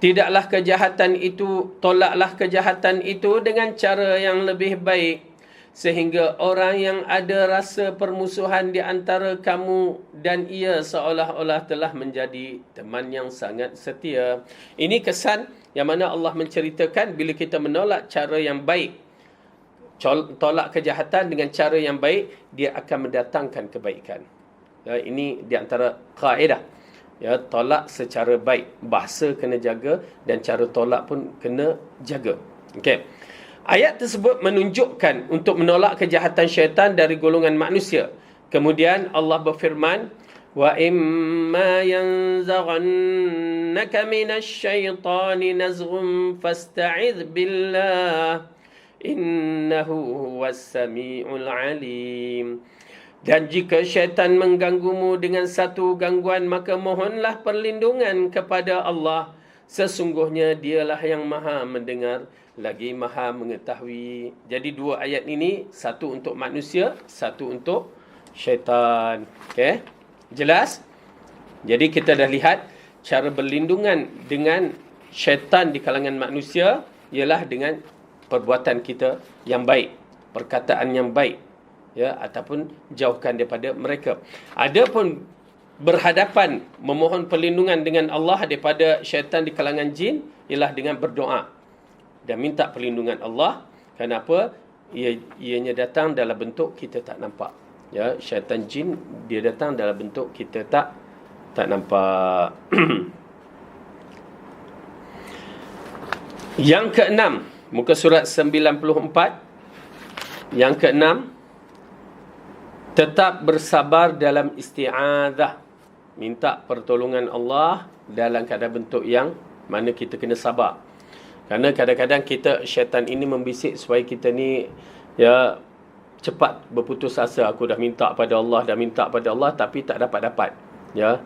Tidaklah kejahatan itu, tolaklah kejahatan itu dengan cara yang lebih baik, sehingga orang yang ada rasa permusuhan di antara kamu dan ia seolah-olah telah menjadi teman yang sangat setia. Ini kesan yang mana Allah menceritakan bila kita menolak cara yang baik, tolak kejahatan dengan cara yang baik, dia akan mendatangkan kebaikan. Ya, ini di antara kaedah. Ya, tolak secara baik. Bahasa kena jaga dan cara tolak pun kena jaga. Okey. Ayat tersebut menunjukkan untuk menolak kejahatan syaitan dari golongan manusia. Kemudian Allah berfirman, wa imma yanzaghannaka minasyaitani nazghun fasta'iz billah innahu huwas samiul alim. Dan jika syaitan mengganggumu dengan satu gangguan, maka mohonlah perlindungan kepada Allah. Sesungguhnya dialah yang maha mendengar lagi maha mengetahui. Jadi dua ayat ini, satu untuk manusia, satu untuk syaitan. Okey? Jelas? Jadi kita dah lihat cara berlindungan dengan syaitan di kalangan manusia ialah dengan perbuatan kita yang baik, perkataan yang baik, ya, ataupun jauhkan daripada mereka. Adapun berhadapan memohon perlindungan dengan Allah daripada syaitan di kalangan jin ialah dengan berdoa dan minta perlindungan Allah. Kenapa? Ianya datang dalam bentuk kita tak nampak. Ya, syaitan jin dia datang dalam bentuk kita tak nampak. Yang keenam, muka surat 94. Yang keenam, tetap bersabar dalam isti'adzah. Minta pertolongan Allah dalam keadaan bentuk yang mana kita kena sabar. Kerana kadang-kadang syaitan ini membisik supaya kita ni ya cepat berputus asa. Aku dah minta pada Allah, tapi tak dapat-dapat. Ya,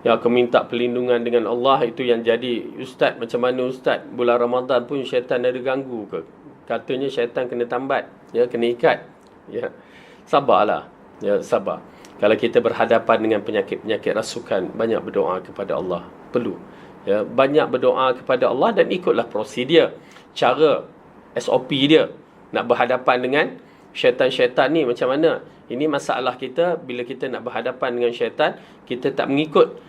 aku minta perlindungan dengan Allah, itu yang jadi. Ustaz, macam mana Ustaz? Bulan Ramadan pun syaitan ada ganggu ke? Katanya syaitan kena tambat, ya, kena ikat. Ya, sabarlah. Ya, sabar. Kalau kita berhadapan dengan penyakit-penyakit rasukan, banyak berdoa kepada Allah. Perlu. Ya, banyak berdoa kepada Allah dan ikutlah prosedur. cara SOP dia nak berhadapan dengan syaitan-syaitan ni macam mana. Ini masalah kita, bila kita nak berhadapan dengan syaitan, kita tak mengikut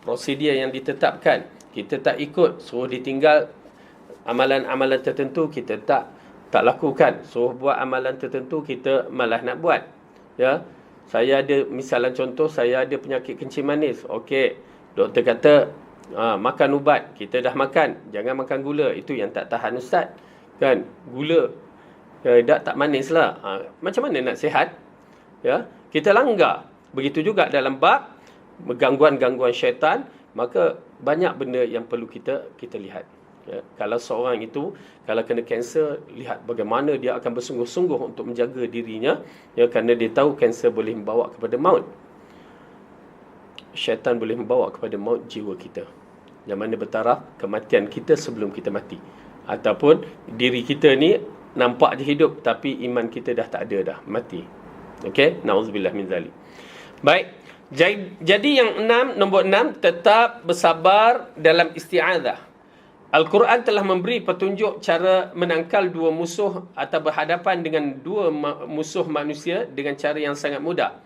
prosedur yang ditetapkan. Kita tak ikut, suruh ditinggal amalan-amalan tertentu, kita tak lakukan. Suruh buat amalan tertentu, kita malah nak buat. Saya ada, misalan contoh, saya ada penyakit kencing manis. Okey, doktor kata makan ubat, kita dah makan, jangan makan gula. Itu yang tak tahan ustaz, kan? Gula tak manis lah. Macam mana nak sihat? Kita langgar. Begitu juga dalam bab gangguan-gangguan syaitan, maka banyak benda yang perlu kita lihat. Kalau seorang itu kalau kena kanser, lihat bagaimana dia akan bersungguh-sungguh untuk menjaga dirinya, kerana dia tahu kanser boleh membawa kepada maut. Syaitan boleh membawa kepada maut jiwa kita, yang mana bertaraf kematian kita sebelum kita mati, ataupun diri kita ni nampak dia hidup tapi iman kita dah tak ada, dah mati. Okey, nauzubillah min zalik. Baik, jadi yang nombor 6, tetap bersabar dalam isti'adzah. Al-Quran telah memberi petunjuk cara menangkal dua musuh atau berhadapan dengan dua musuh manusia dengan cara yang sangat mudah,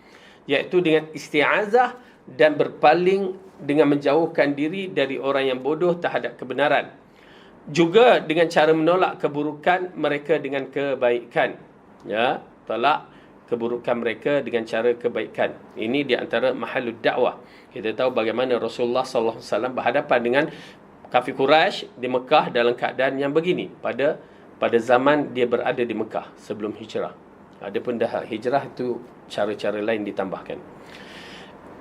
iaitu dengan isti'adzah dan berpaling dengan menjauhkan diri dari orang yang bodoh terhadap kebenaran. Juga dengan cara menolak keburukan mereka dengan kebaikan. Tolak keburukan mereka dengan cara kebaikan. Ini di antara mahalud dakwah. Kita tahu bagaimana Rasulullah sallallahu alaihi wasallam berhadapan dengan kafir Quraisy di Mekah dalam keadaan yang begini pada zaman dia berada di Mekah sebelum hijrah. Adapun dah hijrah, itu cara-cara lain ditambahkan.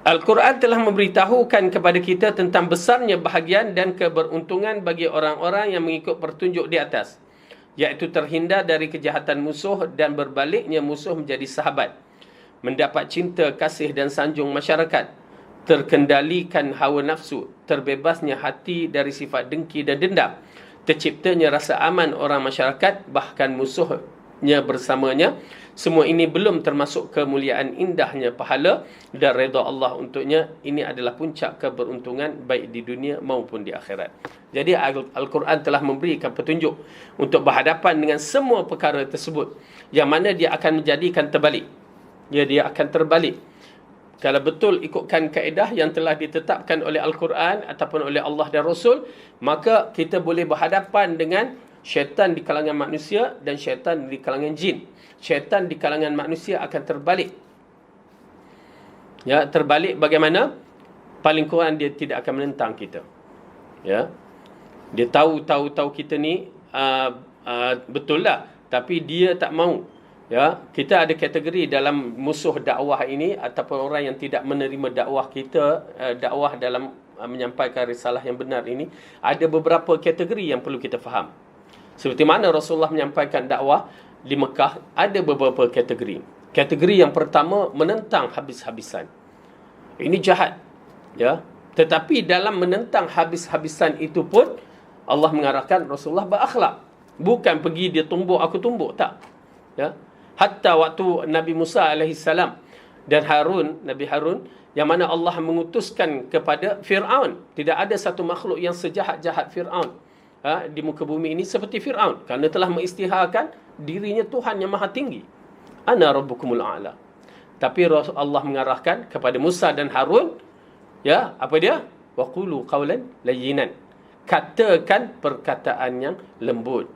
Al-Quran telah memberitahukan kepada kita tentang besarnya bahagian dan keberuntungan bagi orang-orang yang mengikut petunjuk di atas, iaitu terhindar dari kejahatan musuh dan berbaliknya musuh menjadi sahabat, mendapat cinta, kasih dan sanjung masyarakat, terkendalikan hawa nafsu, terbebasnya hati dari sifat dengki dan dendam, terciptanya rasa aman orang masyarakat, bahkan musuhnya bersamanya. Semua ini belum termasuk kemuliaan indahnya pahala dan redha Allah untuknya. Ini adalah puncak keberuntungan baik di dunia maupun di akhirat. Jadi Al-Quran telah memberikan petunjuk untuk berhadapan dengan semua perkara tersebut, yang mana dia akan menjadikan terbalik. Dia akan terbalik. Kalau betul ikutkan kaedah yang telah ditetapkan oleh Al-Quran ataupun oleh Allah dan Rasul, maka kita boleh berhadapan dengan syaitan di kalangan manusia dan syaitan di kalangan jin. Syaitan di kalangan manusia akan terbalik. Terbalik bagaimana? Paling kurang dia tidak akan menentang kita. Dia tahu kita ni betul lah, tapi dia tak mau. Kita ada kategori dalam musuh dakwah ini, ataupun orang yang tidak menerima dakwah kita, dakwah dalam menyampaikan risalah yang benar ini. Ada beberapa kategori yang perlu kita faham. Seperti mana Rasulullah menyampaikan dakwah di Mekah, ada beberapa kategori. Kategori yang pertama, menentang habis-habisan. Ini jahat. Tetapi dalam menentang habis-habisan itu pun Allah mengarahkan Rasulullah berakhlak. Bukan pergi dia tumbuk, aku tumbuk, tak. Hatta waktu Nabi Musa alaihissalam dan Nabi Harun, yang mana Allah mengutuskan kepada Fir'aun. Tidak ada satu makhluk yang sejahat-jahat Fir'aun di muka bumi ini seperti Fir'aun, kerana telah mengisytiharkan dirinya Tuhan yang maha tinggi. Ana rabbukumul a'la. Tapi Allah mengarahkan kepada Musa dan Harun, apa dia? Wa qulu qawlan layyinan. Katakan perkataan yang lembut.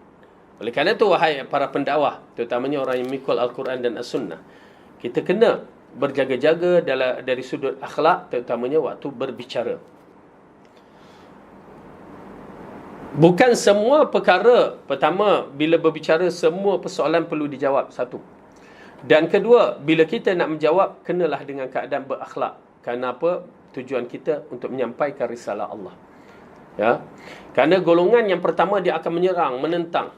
Oleh kerana itu, wahai para pendakwah, terutamanya orang yang mengikut Al-Quran dan As-Sunnah, kita kena berjaga-jaga dari sudut akhlak, terutamanya waktu berbicara. Bukan semua perkara, pertama, bila berbicara, semua persoalan perlu dijawab, satu. Dan kedua, bila kita nak menjawab, kenalah dengan keadaan berakhlak. Kerana apa? Tujuan kita untuk menyampaikan risalah Allah. Kerana golongan yang pertama, dia akan menyerang, menentang.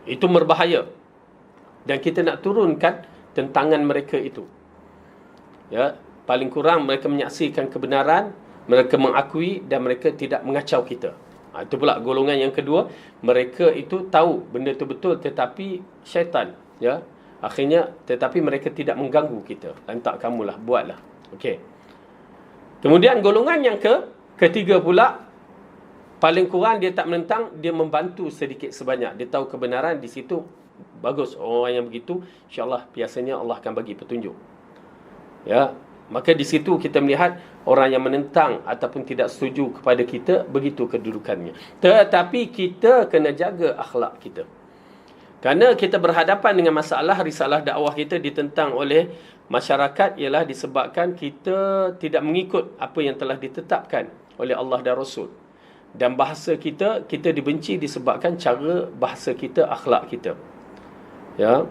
Itu berbahaya. Dan kita nak turunkan tentangan mereka itu. Paling kurang mereka menyaksikan kebenaran, mereka mengakui dan mereka tidak mengacau kita. Itu pula golongan yang kedua, mereka itu tahu benda itu betul tetapi syaitan, akhirnya tetapi mereka tidak mengganggu kita. Lantak kamulah, buatlah. Okey. Kemudian golongan yang ketiga pula, paling kurang dia tak menentang, dia membantu sedikit sebanyak. Dia tahu kebenaran di situ, bagus. Orang yang begitu, insya-Allah biasanya Allah akan bagi petunjuk. Ya, maka di situ kita melihat orang yang menentang ataupun tidak setuju kepada kita, begitu kedudukannya. Tetapi kita kena jaga akhlak kita. Kerana kita berhadapan dengan masalah risalah dakwah kita ditentang oleh masyarakat, ialah disebabkan kita tidak mengikut apa yang telah ditetapkan oleh Allah dan Rasul. Dan bahasa kita dibenci disebabkan cara bahasa kita, akhlak kita. Ya,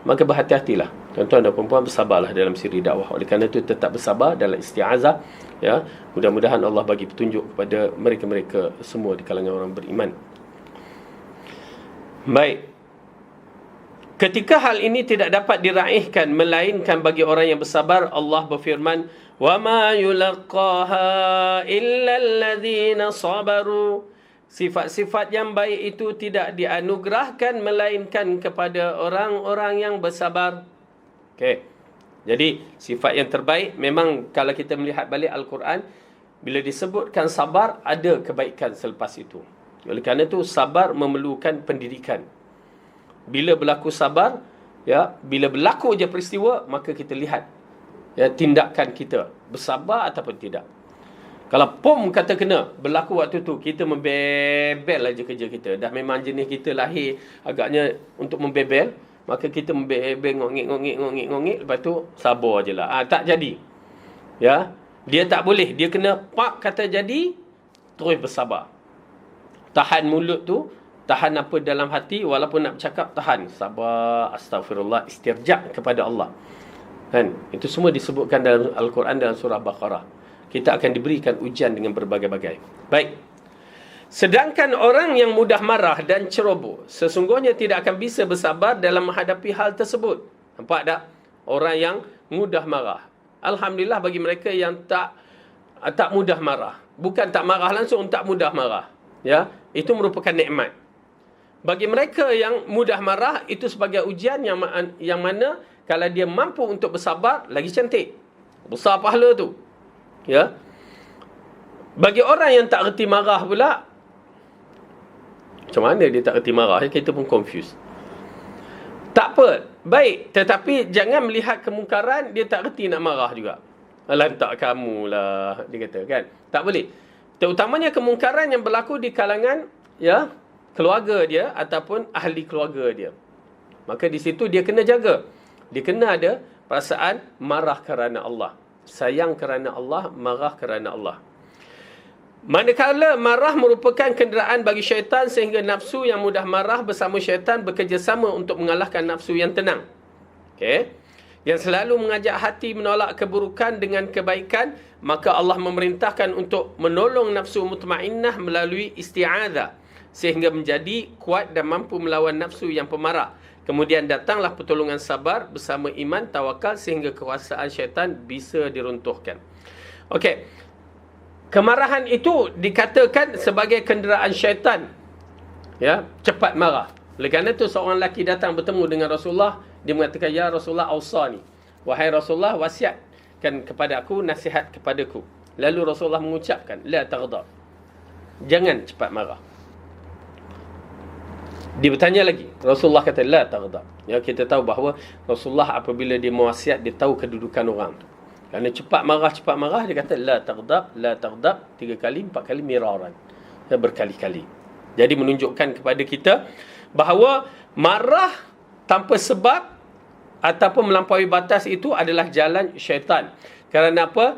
maka berhati-hatilah tuan-tuan dan puan-puan, bersabarlah dalam siri dakwah. Oleh kerana itu tetap bersabar dalam isti'azah. Ya, mudah-mudahan Allah bagi petunjuk kepada mereka-mereka semua di kalangan orang beriman. Baik. Ketika hal ini tidak dapat diraihkan melainkan bagi orang yang bersabar, Allah berfirman, "Wa ma yulaqaha illa alladzina sabaru." Sifat-sifat yang baik itu tidak dianugerahkan melainkan kepada orang-orang yang bersabar. Okey. Jadi sifat yang terbaik memang kalau kita melihat balik Al-Quran, bila disebutkan sabar, ada kebaikan selepas itu. Oleh kerana itu sabar memerlukan pendidikan. Bila berlaku sabar, ya, bila berlaku je peristiwa, maka kita lihat, ya, tindakan kita bersabar ataupun tidak. Kalau pom kata kena berlaku waktu tu, kita membebel aja kerja kita. Dah memang jenis kita lahir agaknya untuk membebel, maka kita membebel, ngongik, lepas tu sabar je lah. Tak jadi. Ya, dia tak boleh. Dia kena pak kata jadi, terus bersabar. Tahan mulut tu, tahan apa dalam hati, walaupun nak bercakap, tahan. Sabar, astagfirullah, istirja' kepada Allah. Kan? Itu semua disebutkan dalam Al-Quran dalam surah Baqarah. Kita akan diberikan ujian dengan berbagai-bagai. Baik. Sedangkan orang yang mudah marah dan ceroboh, sesungguhnya tidak akan bisa bersabar dalam menghadapi hal tersebut. Nampak tak? Orang yang mudah marah. Alhamdulillah bagi mereka yang tak mudah marah. Bukan tak marah langsung, tak mudah marah. Ya, itu merupakan nikmat. Bagi mereka yang mudah marah, itu sebagai ujian yang mana kalau dia mampu untuk bersabar, lagi cantik. Besar pahala tu. Ya. Bagi orang yang tak reti marah pula, macam mana dia tak reti marah? Kita pun confused. Tak apa, baik. Tetapi jangan melihat kemungkaran, dia tak reti nak marah juga. Lantak kamu lah, dia kata kan. Tak boleh. Terutamanya kemungkaran yang berlaku di kalangan, ya, keluarga dia ataupun ahli keluarga dia. Maka di situ dia kena jaga. Dia kena ada perasaan marah kerana Allah. Sayang kerana Allah, marah kerana Allah. Manakala marah merupakan kenderaan bagi syaitan, sehingga nafsu yang mudah marah bersama syaitan bekerjasama untuk mengalahkan nafsu yang tenang. Okey. Yang selalu mengajak hati menolak keburukan dengan kebaikan, maka Allah memerintahkan untuk menolong nafsu mutmainnah melalui isti'adzah, sehingga menjadi kuat dan mampu melawan nafsu yang pemarah. Kemudian datanglah pertolongan sabar bersama iman, tawakal, sehingga kekuasaan syaitan bisa diruntuhkan. Okey. Kemarahan itu dikatakan sebagai kenderaan syaitan. Ya, cepat marah. Oleh kerana itu seorang lelaki datang bertemu dengan Rasulullah, dia mengatakan, "Ya Rasulullah, awsani." Wahai Rasulullah, wasiatkan kepada aku, nasihat kepadaku. Lalu Rasulullah mengucapkan, "La taghdab." Jangan cepat marah. Dia bertanya lagi. Rasulullah kata, "La taghdab." Ya, kita tahu bahawa Rasulullah apabila dia mewasiat, dia tahu kedudukan orang tu. Kerana cepat marah, dia kata, "La taghdab, la taghdab." 3 kali, 4 kali, miraran. Ya, berkali-kali. Jadi menunjukkan kepada kita bahawa marah tanpa sebab ataupun melampaui batas itu adalah jalan syaitan. Kerana apa?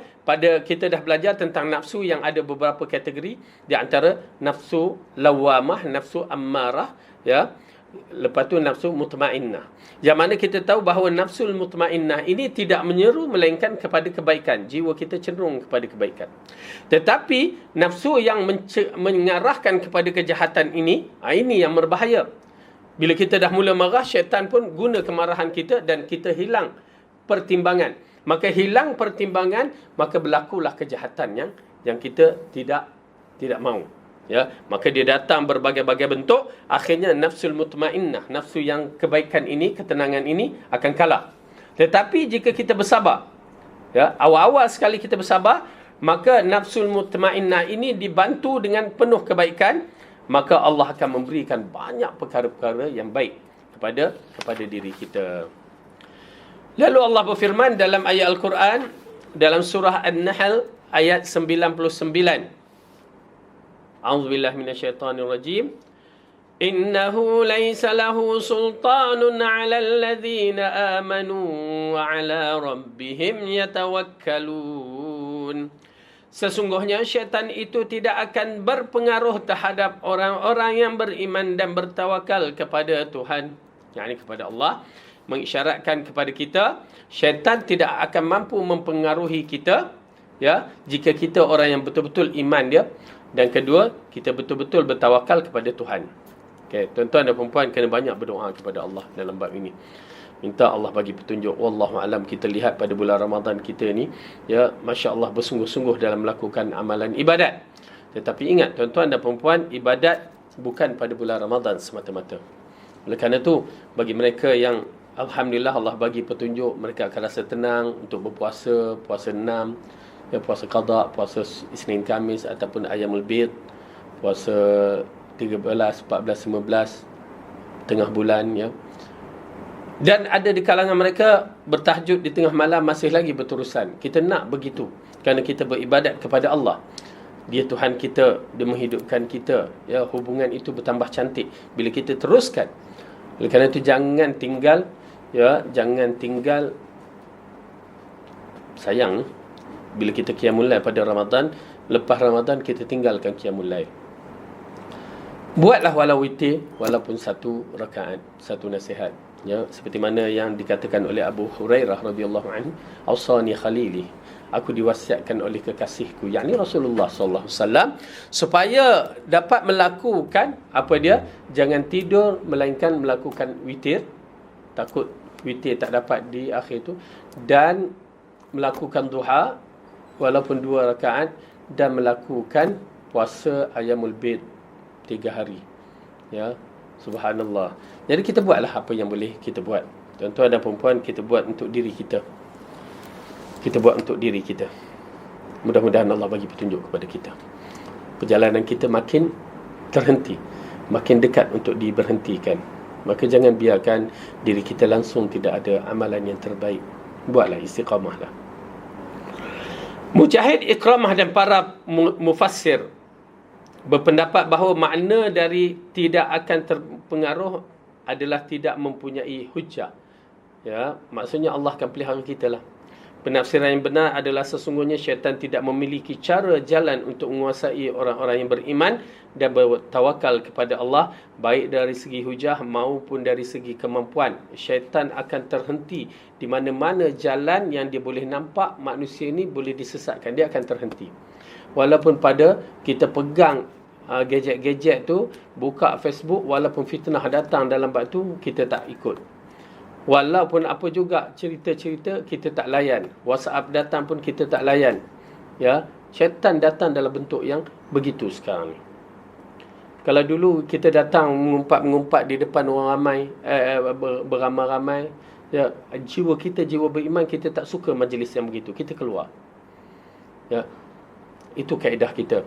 Kita dah belajar tentang nafsu yang ada beberapa kategori. Di antara nafsu lawamah, nafsu ammarah, ya. Lepas tu nafsu mutmainnah. Yang mana kita tahu bahawa nafsul mutmainnah ini tidak menyeru melainkan kepada kebaikan. Jiwa kita cenderung kepada kebaikan. Tetapi nafsu yang mengarahkan kepada kejahatan ini yang berbahaya. Bila kita dah mula marah, syaitan pun guna kemarahan kita dan kita hilang pertimbangan. Maka hilang pertimbangan, maka berlakulah kejahatan yang kita tidak mahu. Ya, maka dia datang berbagai-bagai bentuk, akhirnya nafsul mutmainnah, nafsu yang kebaikan ini, ketenangan ini akan kalah. Tetapi jika kita bersabar, ya, awal-awal sekali kita bersabar, maka nafsul mutmainnah ini dibantu dengan penuh kebaikan, maka Allah akan memberikan banyak perkara-perkara yang baik kepada diri kita. Lalu Allah berfirman dalam ayat Al-Quran, dalam surah An-Nahl ayat 99. A'udzubillahi minasyaitonirrajim. Innahu laysa lahu sultanun 'alal ladzina amanu wa 'ala rabbihim yatawakkalun. Sesungguhnya syaitan itu tidak akan berpengaruh terhadap orang-orang yang beriman dan bertawakal kepada Tuhan, yakni kepada Allah. Mengisyaratkan kepada kita, syaitan tidak akan mampu mempengaruhi kita, ya, jika kita orang yang betul-betul iman dia, dan kedua, kita betul-betul bertawakal kepada Tuhan. Okay, tuan-tuan dan perempuan kena banyak berdoa kepada Allah dalam bab ini. Minta Allah bagi petunjuk. Wallahu alam. Kita lihat pada bulan Ramadan kita ni, ya, masya-Allah bersungguh-sungguh dalam melakukan amalan ibadat. Tetapi ingat tuan-tuan dan perempuan, ibadat bukan pada bulan Ramadan semata-mata. Oleh kerana itu, bagi mereka yang alhamdulillah Allah bagi petunjuk, mereka akan rasa tenang untuk berpuasa, puasa 6, ya, puasa qada, puasa Isnin Khamis ataupun Ayyamul Bid, puasa 13, 14, 15 tengah bulan, ya. Dan ada di kalangan mereka bertahajud di tengah malam masih lagi berterusan. Kita nak begitu kerana kita beribadat kepada Allah. Dia Tuhan kita, dia menghidupkan kita, ya, hubungan itu bertambah cantik bila kita teruskan. Oleh kerana itu jangan tinggal, ya, jangan tinggal. Sayang bila kita qiyamul lail pada Ramadan, lepas Ramadan kita tinggalkan qiyamul lail. Buatlah walau witir, walaupun satu rakaat, satu nasihat, ya, seperti mana yang dikatakan oleh Abu Hurairah radhiyallahu anhu, "Ausani khalili." Aku diwasiatkan oleh kekasihku, yakni Rasulullah sallallahu alaihi wasallam, supaya dapat melakukan apa dia? Jangan tidur melainkan melakukan witir. Takut witir tak dapat di akhir tu, dan melakukan duha walaupun 2 rakaat, dan melakukan puasa Ayyamul Bid 3 hari. Ya, subhanallah. Jadi kita buatlah apa yang boleh kita buat. Tuan-tuan dan perempuan, kita buat untuk diri kita. Kita buat untuk diri kita. Mudah-mudahan Allah bagi petunjuk kepada kita. Perjalanan kita makin terhenti, makin dekat untuk diberhentikan. Maka jangan biarkan diri kita langsung tidak ada amalan yang terbaik. Buatlah, istiqamahlah. Mujahid, Ikramah dan para mufassir berpendapat bahawa makna dari tidak akan terpengaruh adalah tidak mempunyai hujah. Ya, maksudnya Allah akan pelihara kita lah. Penafsiran yang benar adalah sesungguhnya syaitan tidak memiliki cara jalan untuk menguasai orang-orang yang beriman dan bertawakal kepada Allah, baik dari segi hujah maupun dari segi kemampuan. Syaitan akan terhenti di mana-mana jalan yang dia boleh nampak manusia ini boleh disesatkan, dia akan terhenti. Walaupun pada kita pegang gadget-gadget tu, buka Facebook, walaupun fitnah datang dalam bab tu, kita tak ikut. Walaupun apa juga cerita-cerita, kita tak layan. WhatsApp datang pun kita tak layan. Ya, syaitan datang dalam bentuk yang begitu sekarang ni. Kalau dulu kita datang mengumpat-mengumpat di depan orang ramai, beramai-ramai, ya, jiwa kita, jiwa beriman, kita tak suka majlis yang begitu, kita keluar. Ya, itu kaedah kita.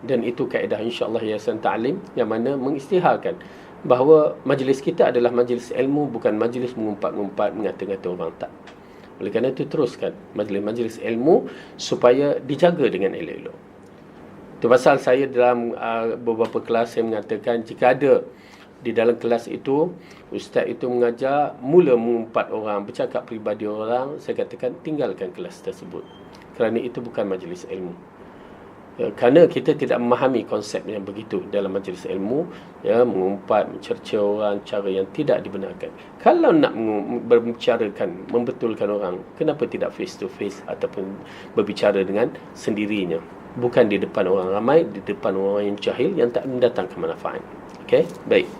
Dan itu kaedah insya-Allah Yayasan Ta'lim yang mana mengisytiharkan bahawa majlis kita adalah majlis ilmu, bukan majlis mengumpat-ngumpat, mengata-ngata orang, tak. Oleh kerana itu teruskan majlis-majlis ilmu supaya dijaga dengan elok-elok. Itu pasal saya dalam beberapa kelas saya mengatakan, jika ada di dalam kelas itu ustaz itu mengajar mula mengumpat orang, bercakap peribadi orang, saya katakan tinggalkan kelas tersebut. Kerana itu bukan majlis ilmu. Kerana kita tidak memahami konsep yang begitu dalam majlis ilmu, ya, mengumpat, mencerca orang cara yang tidak dibenarkan. Kalau nak berbicarakan, membetulkan orang, kenapa tidak face to face ataupun berbicara dengan sendirinya, bukan di depan orang ramai, di depan orang yang jahil yang tak mendatangkan manfaat. Okey, baik.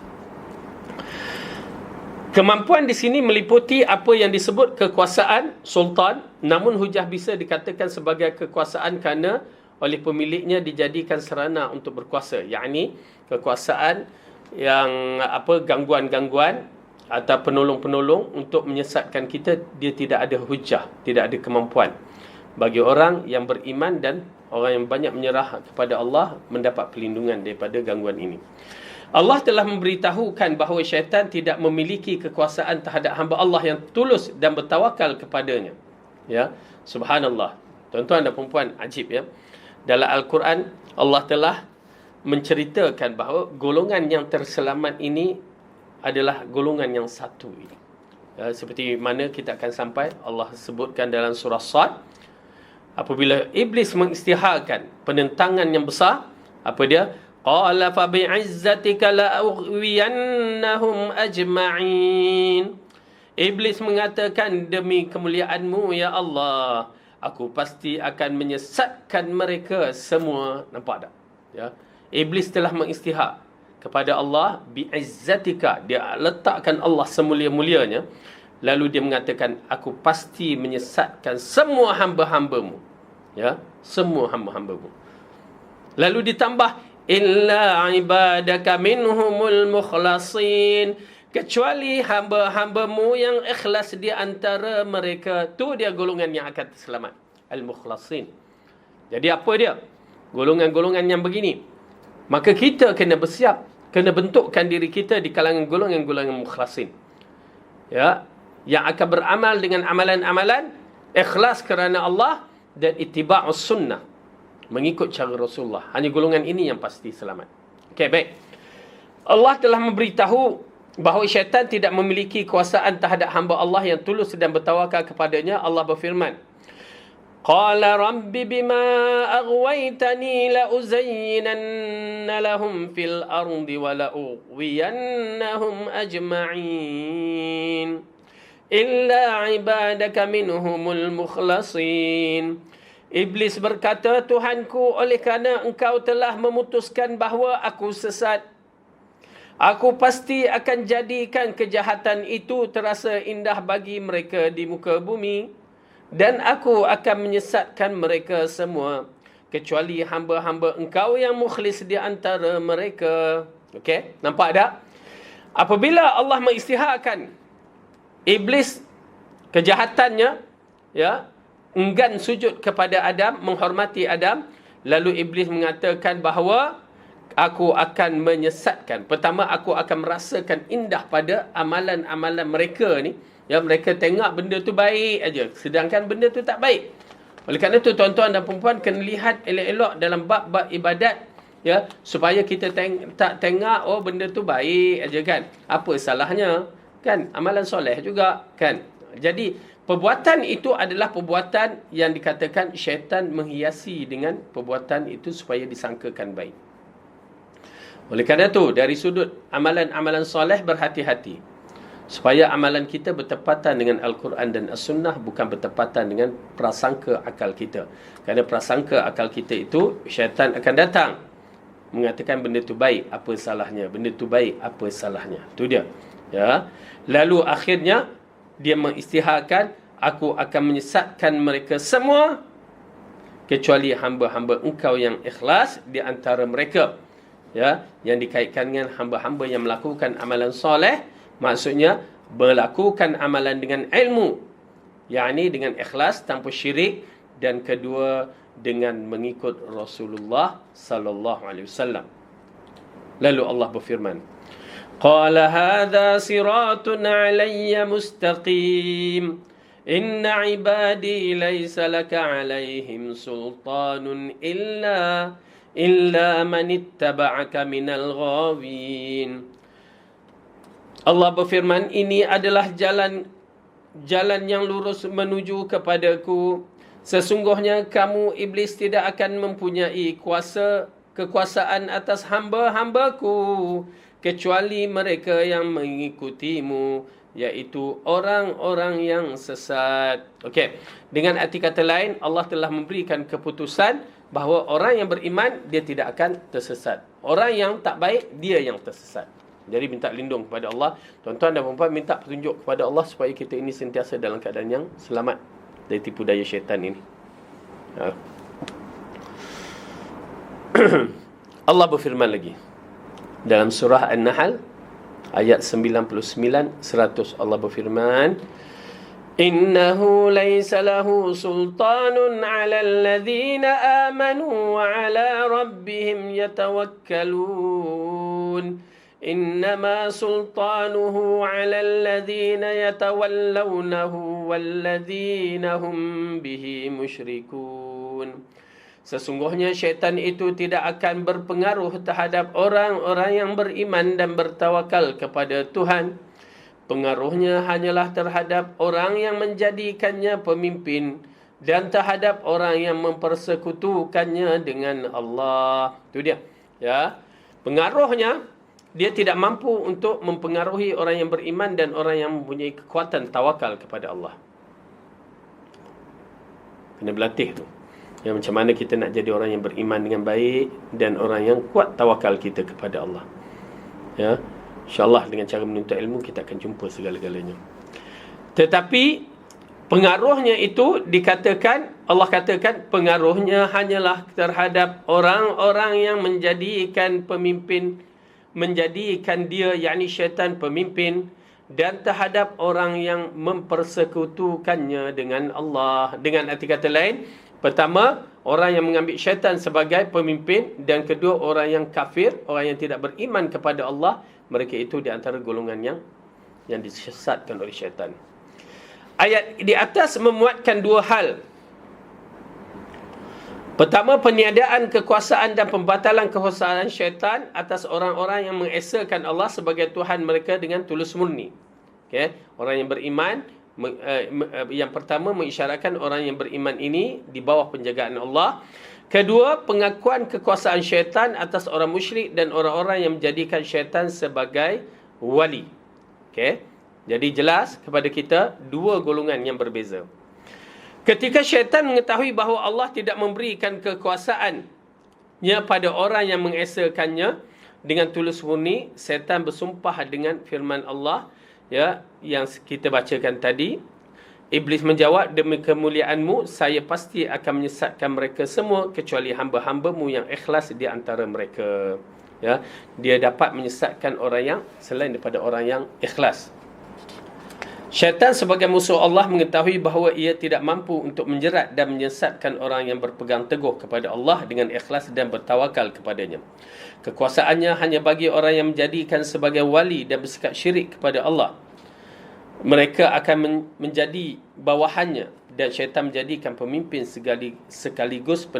Kemampuan di sini meliputi apa yang disebut kekuasaan sultan, namun hujah bisa dikatakan sebagai kekuasaan kerana oleh pemiliknya dijadikan sarana untuk berkuasa, yakni kekuasaan yang gangguan-gangguan atau penolong-penolong untuk menyesatkan kita, dia tidak ada hujah, tidak ada kemampuan. Bagi orang yang beriman dan orang yang banyak menyerah kepada Allah mendapat perlindungan daripada gangguan ini. Allah telah memberitahukan bahawa syaitan tidak memiliki kekuasaan terhadap hamba Allah yang tulus dan bertawakal kepadanya. Ya, subhanallah. Tuan-tuan dan puan-puan, ajib ya. Dalam Al-Quran, Allah telah menceritakan bahawa golongan yang terselamat ini adalah golongan yang satu ini. Ya, seperti mana kita akan sampai, Allah sebutkan dalam surah Sad, apabila iblis mengisytiharkan penentangan yang besar, apa dia? Qala fa bi'izzatika la'ughwiyannahum ajma'in. Iblis mengatakan, demi kemuliaanmu ya Allah, aku pasti akan menyesatkan mereka semua. Nampak tak? Ya. Iblis telah mengisytihar kepada Allah bi'izzatika. Dia letakkan Allah semulia-mulianya. Lalu dia mengatakan, aku pasti menyesatkan semua hamba-hambamu. Ya, semua hamba-hambamu. Lalu ditambah, illa ibadaka minhumul mukhlasin. Kecuali hamba-hambamu yang ikhlas di antara mereka. Tu dia golongan yang akan selamat. Al-mukhlasin. Jadi apa dia? Golongan-golongan yang begini. Maka kita kena bersiap. Kena bentukkan diri kita di kalangan golongan-golongan mukhlasin. Ya, yang akan beramal dengan amalan-amalan ikhlas kerana Allah dan ittiba'us sunnah, mengikut cara Rasulullah. Hanya golongan ini yang pasti selamat. Okey, baik. Allah telah memberitahu bahawa syaitan tidak memiliki kuasaan terhadap hamba Allah yang tulus dan bertawakal kepadanya. Allah berfirman, Qala rabbi bima aghwaytani la uzayyinanna lahum fil ardi wa la ughwiyannahum ajma'in illa ibadaka minhumul mukhlasin. Iblis berkata, Tuhanku, oleh kerana engkau telah memutuskan bahawa aku sesat, aku pasti akan jadikan kejahatan itu terasa indah bagi mereka di muka bumi, dan aku akan menyesatkan mereka semua, kecuali hamba-hamba engkau yang mukhlis di antara mereka. Okey, nampak tak? Apabila Allah mengisytiharkan iblis kejahatannya, ya, enggan sujud kepada Adam, menghormati Adam, lalu iblis mengatakan bahawa aku akan menyesatkan. Pertama, aku akan merasakan indah pada amalan-amalan mereka ni. Ya, mereka tengok benda tu baik aja, sedangkan benda tu tak baik. Oleh kerana tu, tuan-tuan dan puan-puan kena lihat elok-elok dalam bab-bab ibadat, ya, supaya kita tak tengok, oh benda tu baik aja kan. Apa salahnya? Kan, amalan soleh juga kan. Jadi, perbuatan itu adalah perbuatan yang dikatakan syaitan menghiasi dengan perbuatan itu supaya disangkakan baik. Oleh kerana itu, dari sudut amalan-amalan soleh, berhati-hati supaya amalan kita bertepatan dengan Al-Quran dan As-Sunnah, bukan bertepatan dengan prasangka akal kita. Kerana prasangka akal kita itu, syaitan akan datang mengatakan benda tu baik, apa salahnya? Benda tu baik, apa salahnya? Itu dia. Ya. Lalu akhirnya dia mengisytiharkan, aku akan menyesatkan mereka semua kecuali hamba-hamba engkau yang ikhlas di antara mereka. Ya, yang dikaitkan dengan hamba-hamba yang melakukan amalan soleh, maksudnya melakukan amalan dengan ilmu, yakni dengan ikhlas tanpa syirik, dan kedua dengan mengikut Rasulullah sallallahu alaihi wasallam. Lalu Allah berfirman, Qala hadha siratun alayya mustaqim inna ibadi laysa laka alaihim sultanun illa man ittaba'aka minal ghawin. Allah berfirman, ini adalah jalan yang lurus menuju kepadaku. Sesungguhnya kamu iblis tidak akan mempunyai kekuasaan atas hamba-hambaku kecuali mereka yang mengikutimu, iaitu orang-orang yang sesat. Okey, dengan arti kata lain, Allah telah memberikan keputusan bahawa orang yang beriman dia tidak akan tersesat. Orang yang tak baik dia yang tersesat. Jadi minta lindung kepada Allah. Tuan-tuan dan puan-puan, minta petunjuk kepada Allah supaya kita ini sentiasa dalam keadaan yang selamat dari tipu daya syaitan ini. Allah berfirman lagi dalam surah An-Nahl ayat 99 100. Allah berfirman, Innahu laysa lahu sultanun 'alal ladzina amanu wa 'ala rabbihim yatawakkalun. Innama sultanuhu 'alal ladzina yatawallawnahu wal ladzina hum bihi musyrikun. Sesungguhnya syaitan itu tidak akan berpengaruh terhadap orang-orang yang beriman dan bertawakal kepada Tuhan. Pengaruhnya hanyalah terhadap orang yang menjadikannya pemimpin dan terhadap orang yang mempersekutukannya dengan Allah. Itu dia. Ya. Pengaruhnya, dia tidak mampu untuk mempengaruhi orang yang beriman dan orang yang mempunyai kekuatan tawakal kepada Allah. Kena berlatih tu. Ya, macam mana kita nak jadi orang yang beriman dengan baik dan orang yang kuat tawakal kita kepada Allah. Ya. InsyaAllah dengan cara menuntut ilmu kita akan jumpa segala-galanya. Tetapi pengaruhnya itu dikatakan, Allah katakan pengaruhnya hanyalah terhadap orang-orang yang menjadikan pemimpin, menjadikan dia yakni syaitan pemimpin, dan terhadap orang yang mempersekutukannya dengan Allah. Dengan arti kata lain, pertama, orang yang mengambil syaitan sebagai pemimpin, dan kedua, orang yang kafir, orang yang tidak beriman kepada Allah. Mereka itu di antara golongan yang disesatkan oleh syaitan. Ayat di atas memuatkan dua hal. Pertama, peniadaan kekuasaan dan pembatalan kekuasaan syaitan atas orang-orang yang mengesakan Allah sebagai Tuhan mereka dengan tulus murni. Okay? Orang yang beriman, yang pertama mengisyaratkan orang yang beriman ini di bawah penjagaan Allah. Kedua, pengakuan kekuasaan syaitan atas orang musyrik dan orang-orang yang menjadikan syaitan sebagai wali. Okay? Jadi jelas kepada kita dua golongan yang berbeza. Ketika syaitan mengetahui bahawa Allah tidak memberikan kekuasaannya pada orang yang mengesakannya dengan tulus murni, syaitan bersumpah dengan firman Allah, ya, yang kita bacakan tadi. Iblis menjawab, demi kemuliaanmu, saya pasti akan menyesatkan mereka semua kecuali hamba-hambamu yang ikhlas di antara mereka. Ya, dia dapat menyesatkan orang yang selain daripada orang yang ikhlas. Syaitan sebagai musuh Allah mengetahui bahawa ia tidak mampu untuk menjerat dan menyesatkan orang yang berpegang teguh kepada Allah dengan ikhlas dan bertawakal kepadanya. Kekuasaannya hanya bagi orang yang menjadikan sebagai wali dan bersikap syirik kepada Allah. Mereka akan menjadi bawahannya dan syaitan menjadikan pemimpin sekaligus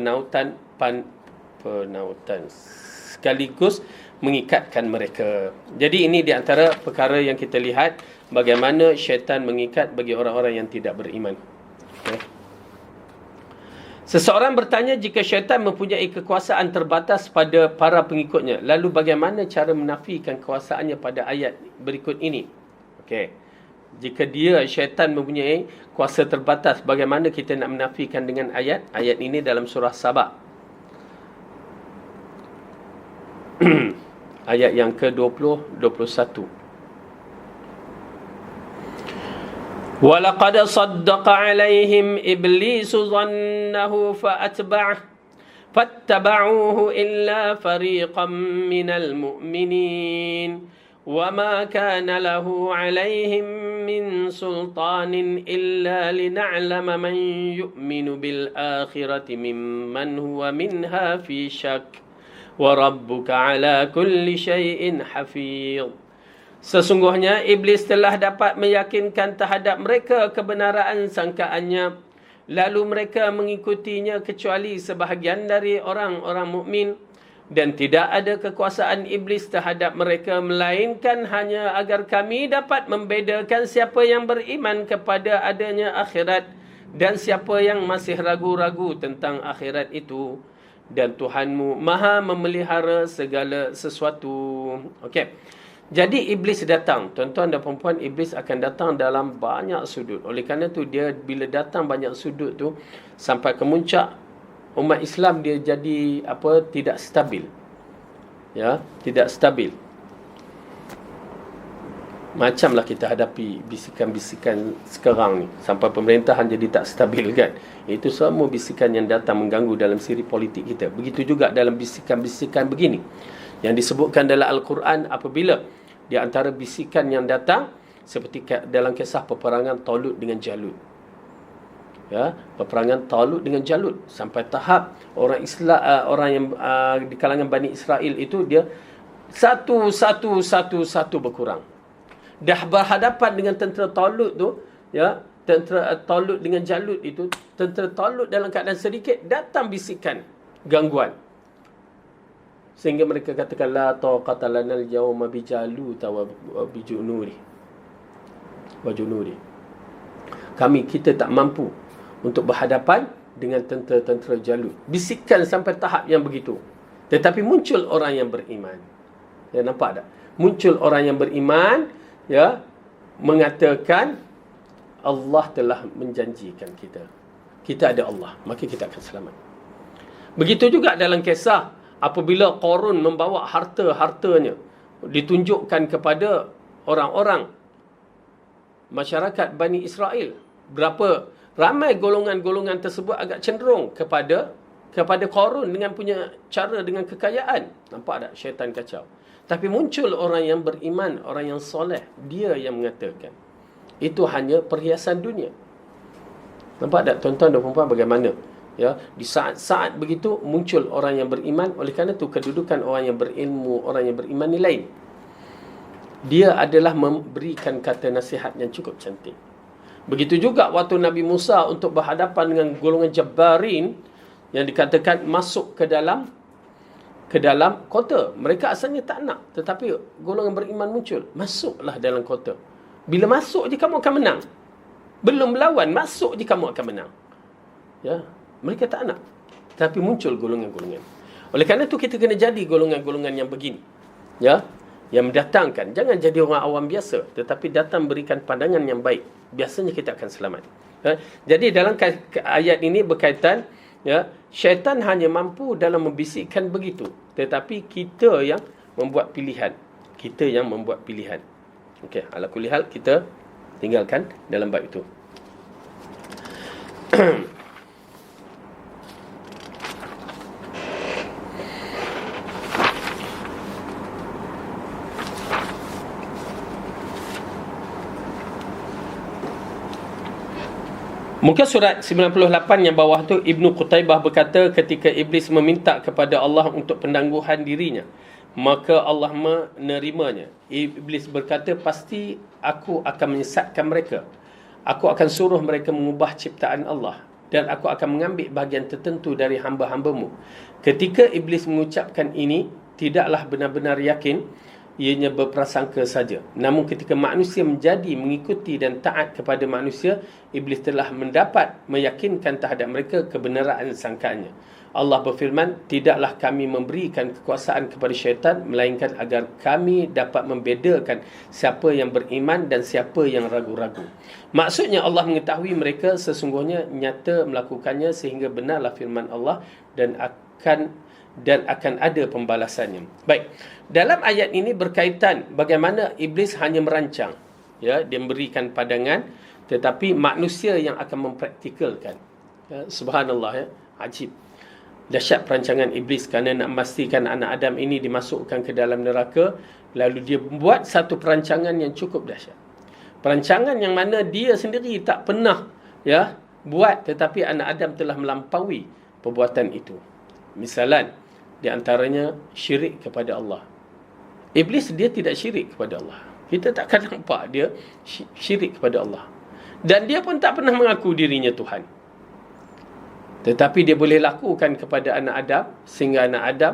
sekaligus mengikatkan mereka. Jadi ini di antara perkara yang kita lihat bagaimana syaitan mengikat bagi orang-orang yang tidak beriman. Okay. Seseorang bertanya, jika syaitan mempunyai kekuasaan terbatas pada para pengikutnya, lalu bagaimana cara menafikan kekuasaannya pada ayat berikut ini? Okey. Jika syaitan mempunyai kuasa terbatas, bagaimana kita nak menafikan dengan ayat ini dalam surah Saba? Ayat yang ke-20, 21. وَلَقَدْ صَدَّقَ عَلَيْهِمْ إِبْلِيسُ ظَنَّهُ فَاتَّبَعُوهُ إِلَّا فَرِيقًا مِّنَ الْمُؤْمِنِينَ وَمَا كَانَ لَهُ عَلَيْهِمْ مِنْ سُلْطَانٍ إِلَّا لِنَعْلَمَ مَنْ يُؤْمِنُ بِالْآخِرَةِ مِمَّنْ هُوَ مِنْهَا فِي شَكٍّ وَرَبُّكَ عَلَى كُلِّ شَيْءٍ حَفِيظٌ. Sesungguhnya iblis telah dapat meyakinkan terhadap mereka kebenaran sangkaannya, lalu mereka mengikutinya kecuali sebahagian dari orang-orang mukmin. Dan tidak ada kekuasaan iblis terhadap mereka, melainkan hanya agar kami dapat membedakan siapa yang beriman kepada adanya akhirat dan siapa yang masih ragu-ragu tentang akhirat itu. Dan Tuhanmu maha memelihara segala sesuatu. Okey. Jadi iblis datang. Tuan-tuan dan perempuan, iblis akan datang dalam banyak sudut. Oleh kerana tu dia bila datang banyak sudut tu, sampai ke muncak umat Islam dia jadi tidak stabil. Ya, tidak stabil. Macamlah kita hadapi bisikan-bisikan sekarang ni, sampai pemerintahan jadi tak stabil kan. Itu semua bisikan yang datang mengganggu dalam siri politik kita. Begitu juga dalam bisikan-bisikan begini yang disebutkan dalam Al-Quran, apabila di antara bisikan yang datang, seperti dalam kisah peperangan Talut dengan Jalut. Ya, peperangan Talut dengan Jalut, sampai tahap orang Islam, orang yang di kalangan Bani Israel itu dia satu berkurang. Dah berhadapan dengan tentera Talut tu, ya, tentera Talut dengan Jalut itu, tentera Talut dalam keadaan sedikit, datang bisikan gangguan, sehingga mereka katakan la taqata lana al-yawma bi Jalut wa bi junuri wa junuri. Kita tak mampu untuk berhadapan dengan tentera-tentera Jalut. Bisikan sampai tahap yang begitu. Tetapi muncul orang yang beriman. Ya, nampak tak? Muncul orang yang beriman, ya, mengatakan Allah telah menjanjikan kita. Kita ada Allah, maka kita akan selamat. Begitu juga dalam kisah apabila Qarun membawa harta-hartanya ditunjukkan kepada orang-orang masyarakat Bani Israel. Berapa ramai golongan-golongan tersebut agak cenderung kepada Qarun dengan punya cara, dengan kekayaan. Nampak tak? Syaitan kacau. Tapi muncul orang yang beriman, orang yang soleh, dia yang mengatakan itu hanya perhiasan dunia. Nampak tak tuan-tuan dan puan-puan bagaimana? Ya, di saat-saat begitu muncul orang yang beriman. Oleh kerana itu kedudukan orang yang berilmu, orang yang beriman ni lain. Dia adalah memberikan kata nasihat yang cukup cantik. Begitu juga waktu Nabi Musa untuk berhadapan dengan golongan Jabbarin yang dikatakan masuk ke dalam kota. Mereka asalnya tak nak, tetapi golongan beriman muncul. Masuklah dalam kota. Bila masuk je kamu akan menang. Belum berlawan, masuk je kamu akan menang. Ya, mereka tak nak. Tapi muncul golongan-golongan. Oleh kerana itu kita kena jadi golongan-golongan yang begini. Ya, yang mendatangkan. Jangan jadi orang awam biasa, tetapi datang berikan pandangan yang baik. Biasanya kita akan selamat. Ya? Jadi dalam ayat ini berkaitan, ya, syaitan hanya mampu dalam membisikkan begitu, tetapi kita yang membuat pilihan. Okey, ala kulli hal kita tinggalkan dalam bab itu. Muka surat 98 yang bawah tu, Ibnu Qutaibah berkata, ketika Iblis meminta kepada Allah untuk penangguhan dirinya, maka Allah menerimanya. Iblis berkata, pasti aku akan menyesatkan mereka. Aku akan suruh mereka mengubah ciptaan Allah, dan aku akan mengambil bahagian tertentu dari hamba-hambamu. Ketika Iblis mengucapkan ini, tidaklah benar-benar yakin, ianya berprasangka saja. Namun ketika manusia menjadi mengikuti dan taat kepada manusia, Iblis telah mendapat meyakinkan terhadap mereka kebenaran sangkaannya. Allah berfirman, tidaklah kami memberikan kekuasaan kepada syaitan, melainkan agar kami dapat membedakan siapa yang beriman dan siapa yang ragu-ragu. Maksudnya Allah mengetahui mereka sesungguhnya nyata melakukannya, sehingga benarlah firman Allah dan akan ada pembalasannya. Baik, dalam ayat ini berkaitan bagaimana Iblis hanya merancang, ya, dia memberikan pandangan, tetapi manusia yang akan mempraktikalkan. Ya, subhanallah, ya, ajib. Dahsyat perancangan Iblis kerana nak memastikan anak Adam ini dimasukkan ke dalam neraka. Lalu dia buat satu perancangan yang cukup dahsyat. Perancangan yang mana dia sendiri tak pernah, ya, buat, tetapi anak Adam telah melampaui perbuatan itu. Misalan, di antaranya syirik kepada Allah. Iblis dia tidak syirik kepada Allah. Kita takkan nampak dia syirik kepada Allah. Dan dia pun tak pernah mengaku dirinya Tuhan. Tetapi dia boleh lakukan kepada anak Adam, sehingga anak Adam,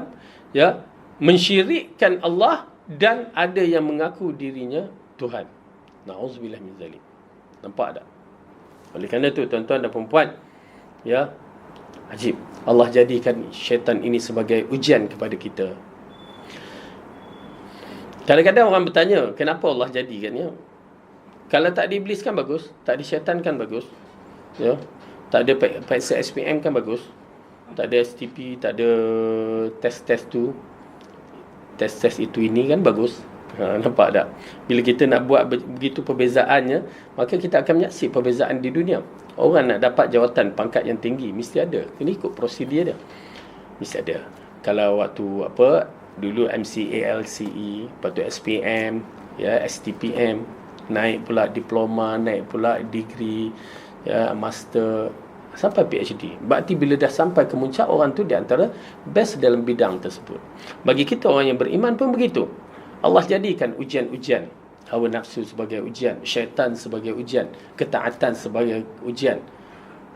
ya, mensyirikkan Allah dan ada yang mengaku dirinya Tuhan. Na'udzubillah min zalik. Nampak tak? Oleh kerana itu tuan-tuan dan puan-puan, ya, ajib. Allah jadikan syaitan ini sebagai ujian kepada kita. Kadang-kadang orang bertanya, kenapa Allah jadikannya? Kalau tak ada Iblis kan bagus, tak ada syaitan kan bagus, ya. Tak ada paksa SPM kan bagus, tak ada STP, tak ada test tu, test itu ini kan bagus. Nampak tak? Bila kita nak buat begitu perbezaannya, maka kita akan menyaksikan perbezaan di dunia. Orang nak dapat jawatan pangkat yang tinggi mesti ada, kena ikut prosedur dia, mesti ada. Kalau waktu dulu MCA, LCE, lepas tu SPM, ya, STPM, naik pula diploma, naik pula degree, ya, master, sampai PhD. Berarti bila dah sampai ke muncak, orang tu di antara best dalam bidang tersebut. Bagi kita orang yang beriman pun begitu. Allah jadikan ujian-ujian, hawa nafsu sebagai ujian, syaitan sebagai ujian, ketaatan sebagai ujian.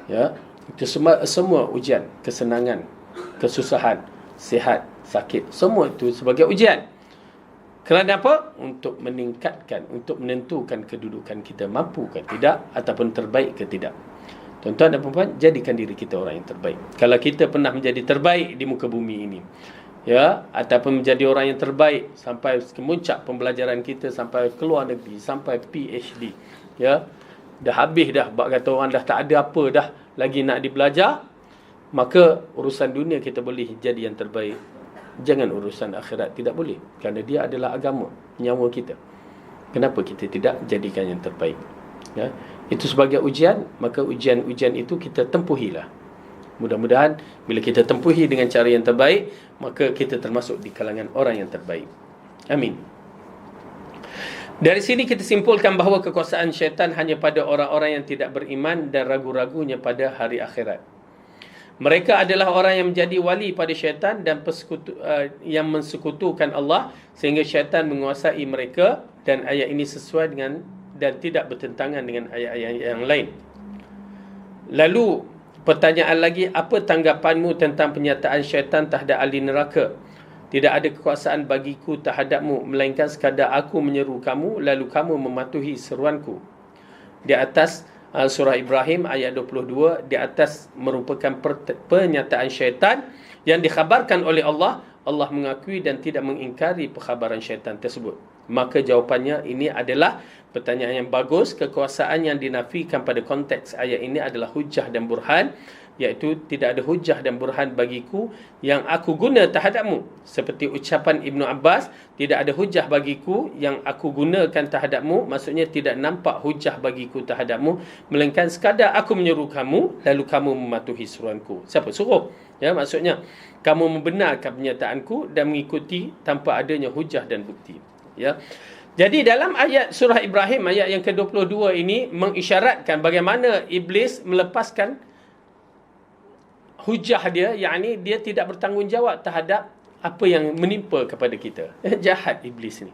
Ya, itu semua ujian, kesenangan, kesusahan, sihat, sakit, semua itu sebagai ujian. Kerana apa? Untuk meningkatkan, untuk menentukan kedudukan kita, mampu ke tidak ataupun terbaik ke tidak. Tuan-tuan dan puan-puan, jadikan diri kita orang yang terbaik. Kalau kita pernah menjadi terbaik di muka bumi ini, ya, ataupun menjadi orang yang terbaik sampai ke puncak pembelajaran kita, sampai keluar negeri, sampai PhD, ya, dah habis dah, bak kata orang dah tak ada apa dah lagi nak dibelajar, maka urusan dunia kita boleh jadi yang terbaik. Jangan urusan akhirat tidak boleh, kerana dia adalah agama, nyawa kita. Kenapa kita tidak jadikan yang terbaik? Ya, itu sebagai ujian, maka ujian-ujian itu kita tempuhilah. Mudah-mudahan bila kita tempuhi dengan cara yang terbaik, maka kita termasuk di kalangan orang yang terbaik. Amin. Dari sini kita simpulkan bahawa kekuasaan syaitan hanya pada orang-orang yang tidak beriman dan ragu-ragunya pada hari akhirat. Mereka adalah orang yang menjadi wali pada syaitan dan yang mensekutukan Allah, sehingga syaitan menguasai mereka, dan ayat ini sesuai dengan dan tidak bertentangan dengan ayat-ayat yang lain. Lalu pertanyaan lagi, apa tanggapanmu tentang pernyataan syaitan terhadap ahli neraka? Tidak ada kekuasaan bagiku terhadapmu, melainkan sekadar aku menyeru kamu, lalu kamu mematuhi seruanku. Di atas surah Ibrahim ayat 22, di atas merupakan pernyataan syaitan yang dikhabarkan oleh Allah. Allah mengakui dan tidak mengingkari perkhabaran syaitan tersebut. Maka jawapannya, ini adalah pertanyaan yang bagus. Kekuasaan yang dinafikan pada konteks ayat ini adalah hujah dan burhan, iaitu tidak ada hujah dan burhan bagiku yang aku guna terhadapmu. Seperti ucapan Ibnu Abbas, tidak ada hujah bagiku yang aku gunakan terhadapmu. Maksudnya tidak nampak hujah bagiku terhadapmu, melainkan sekadar aku menyeru kamu, lalu kamu mematuhi seruanku. Siapa suruh? Ya, maksudnya kamu membenarkan pernyataanku dan mengikuti tanpa adanya hujah dan bukti. Ya. Jadi dalam ayat surah Ibrahim ayat yang ke-22 ini mengisyaratkan bagaimana iblis melepaskan hujah dia, yakni dia tidak bertanggungjawab terhadap apa yang menimpa kepada kita. Jahat iblis ni.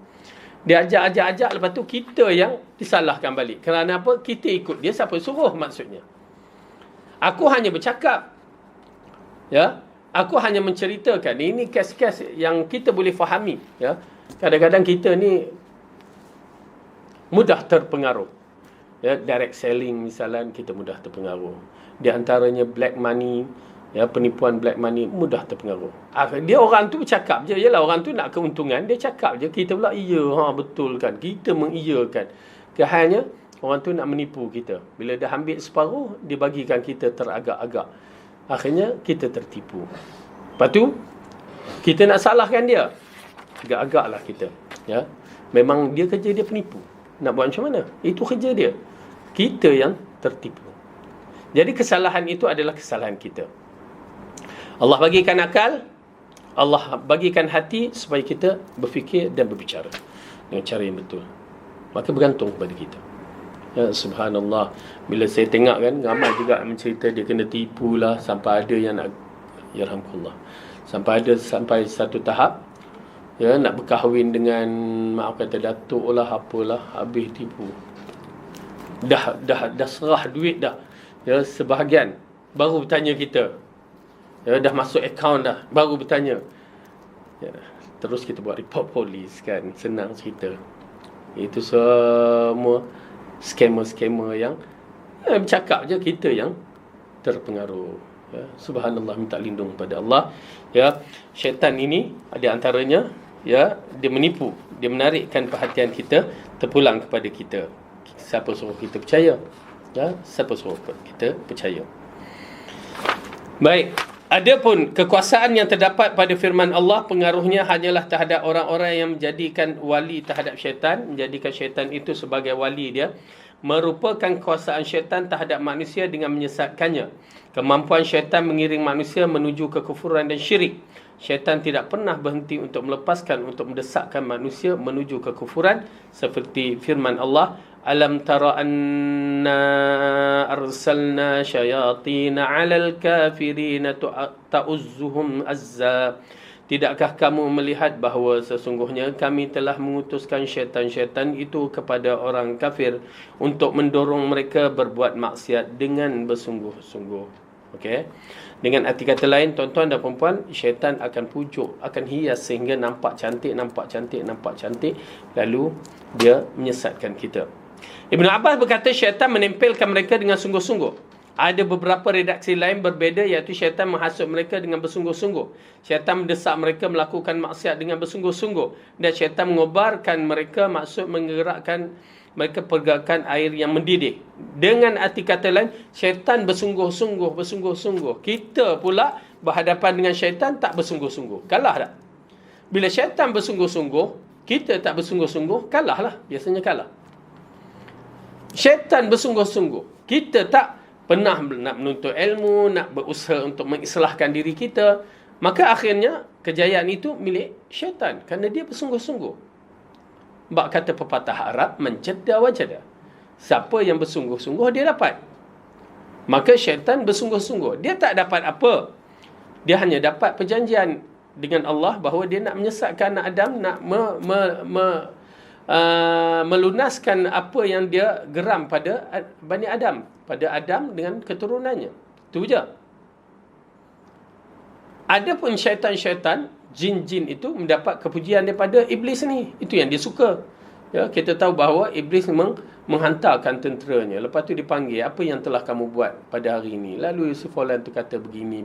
Dia ajak, lepas tu kita yang disalahkan balik. Kerana apa? Kita ikut dia, siapa suruh maksudnya. Aku hanya bercakap. Ya, aku hanya menceritakan. Ini kes-kes yang kita boleh fahami, ya. Kadang-kadang kita ni mudah terpengaruh. Ya, direct selling misalnya, kita mudah terpengaruh. Di antaranya black money, ya, penipuan black money, mudah terpengaruh. Dia orang tu bercakap je, yalah orang tu nak keuntungan, dia cakap je, kita pula iya, betul kan, kita mengiyakan. Kehalnya orang tu nak menipu kita. Bila dah ambil separuh, dia bagikan kita teragak-agak. Akhirnya kita tertipu. Lepas tu kita nak salahkan dia, agak-agaklah kita, ya. Memang dia kerja dia penipu. Nak buat macam mana? Itu kerja dia. Kita yang tertipu. Jadi kesalahan itu adalah kesalahan kita. Allah bagikan akal, Allah bagikan hati supaya kita berfikir dan berbicara dengan cara yang betul. Maka bergantung kepada kita. Ya, subhanallah. Bila saya tengok kan, ramai juga mencerita dia kena tipu lah, sampai ada yang nak, yarhamkullah, sampai satu tahap, ya, nak berkahwin dengan, maaf kata, datuk lah, apalah, habis tipu. Dah serah duit dah, ya, sebahagian, baru bertanya kita. Ya, dah masuk akaun dah, baru bertanya. Ya, terus kita buat report polis kan, senang cerita. Itu semua skamer-skamer yang bercakap je, kita yang terpengaruh. Ya, subhanallah, minta lindung pada Allah. Ya, syaitan ini ada antaranya, ya, dia menipu, dia menarikkan perhatian kita terpulang kepada kita. Siapa suruh kita percaya? Ya, siapa suruh kita percaya? Baik, adapun kekuasaan yang terdapat pada firman Allah, pengaruhnya hanyalah terhadap orang-orang yang menjadikan wali terhadap syaitan, menjadikan syaitan itu sebagai wali dia, merupakan kekuasaan syaitan terhadap manusia dengan menyesatkannya. Kemampuan syaitan mengiring manusia menuju kekufuran dan syirik. Syaitan tidak pernah berhenti untuk melepaskan, untuk mendesakkan manusia menuju kekufuran, seperti firman Allah, alam tara anna arsalna syayatin 'alal kafirin ta'uzzuhum azza. Tidakkah kamu melihat bahawa sesungguhnya kami telah mengutuskan syaitan-syaitan itu kepada orang kafir untuk mendorong mereka berbuat maksiat dengan bersungguh-sungguh. Okey. Dengan arti kata lain, tuan-tuan dan puan-puan, syaitan akan pujuk, akan hias sehingga nampak cantik, lalu dia menyesatkan kita. Ibn Abbas berkata syaitan menempelkan mereka dengan sungguh-sungguh. Ada beberapa redaksi lain berbeza, iaitu syaitan menghasut mereka dengan bersungguh-sungguh. Syaitan mendesak mereka melakukan maksiat dengan bersungguh-sungguh. Dan syaitan mengobarkan mereka, maksud menggerakkan mereka pergerakan air yang mendidih. Dengan arti kata lain, syaitan bersungguh-sungguh. Kita pula berhadapan dengan syaitan tak bersungguh-sungguh. Kalah tak? Bila syaitan bersungguh-sungguh, kita tak bersungguh-sungguh, kalah lah. Biasanya kalah. Syaitan bersungguh-sungguh, kita tak pernah nak menuntut ilmu, nak berusaha untuk mengislahkan diri kita, maka akhirnya kejayaan itu milik syaitan kerana dia bersungguh-sungguh. Bak kata pepatah Arab, menceda wajada. Siapa yang bersungguh-sungguh dia dapat. Maka syaitan bersungguh-sungguh, dia tak dapat apa. Dia hanya dapat perjanjian dengan Allah bahawa dia nak menyesatkan anak Adam, nak melunaskan apa yang dia geram pada Bani Adam, pada Adam dengan keturunannya. Itu je. Adapun syaitan-syaitan, jin-jin itu mendapat kepujian daripada iblis ni. Itu yang dia suka. Ya, kita tahu bahawa iblis memang menghantarkan tenteranya. Lepas tu dipanggil, apa yang telah kamu buat pada hari ini? Lalu Yusuf Falan tu kata begini.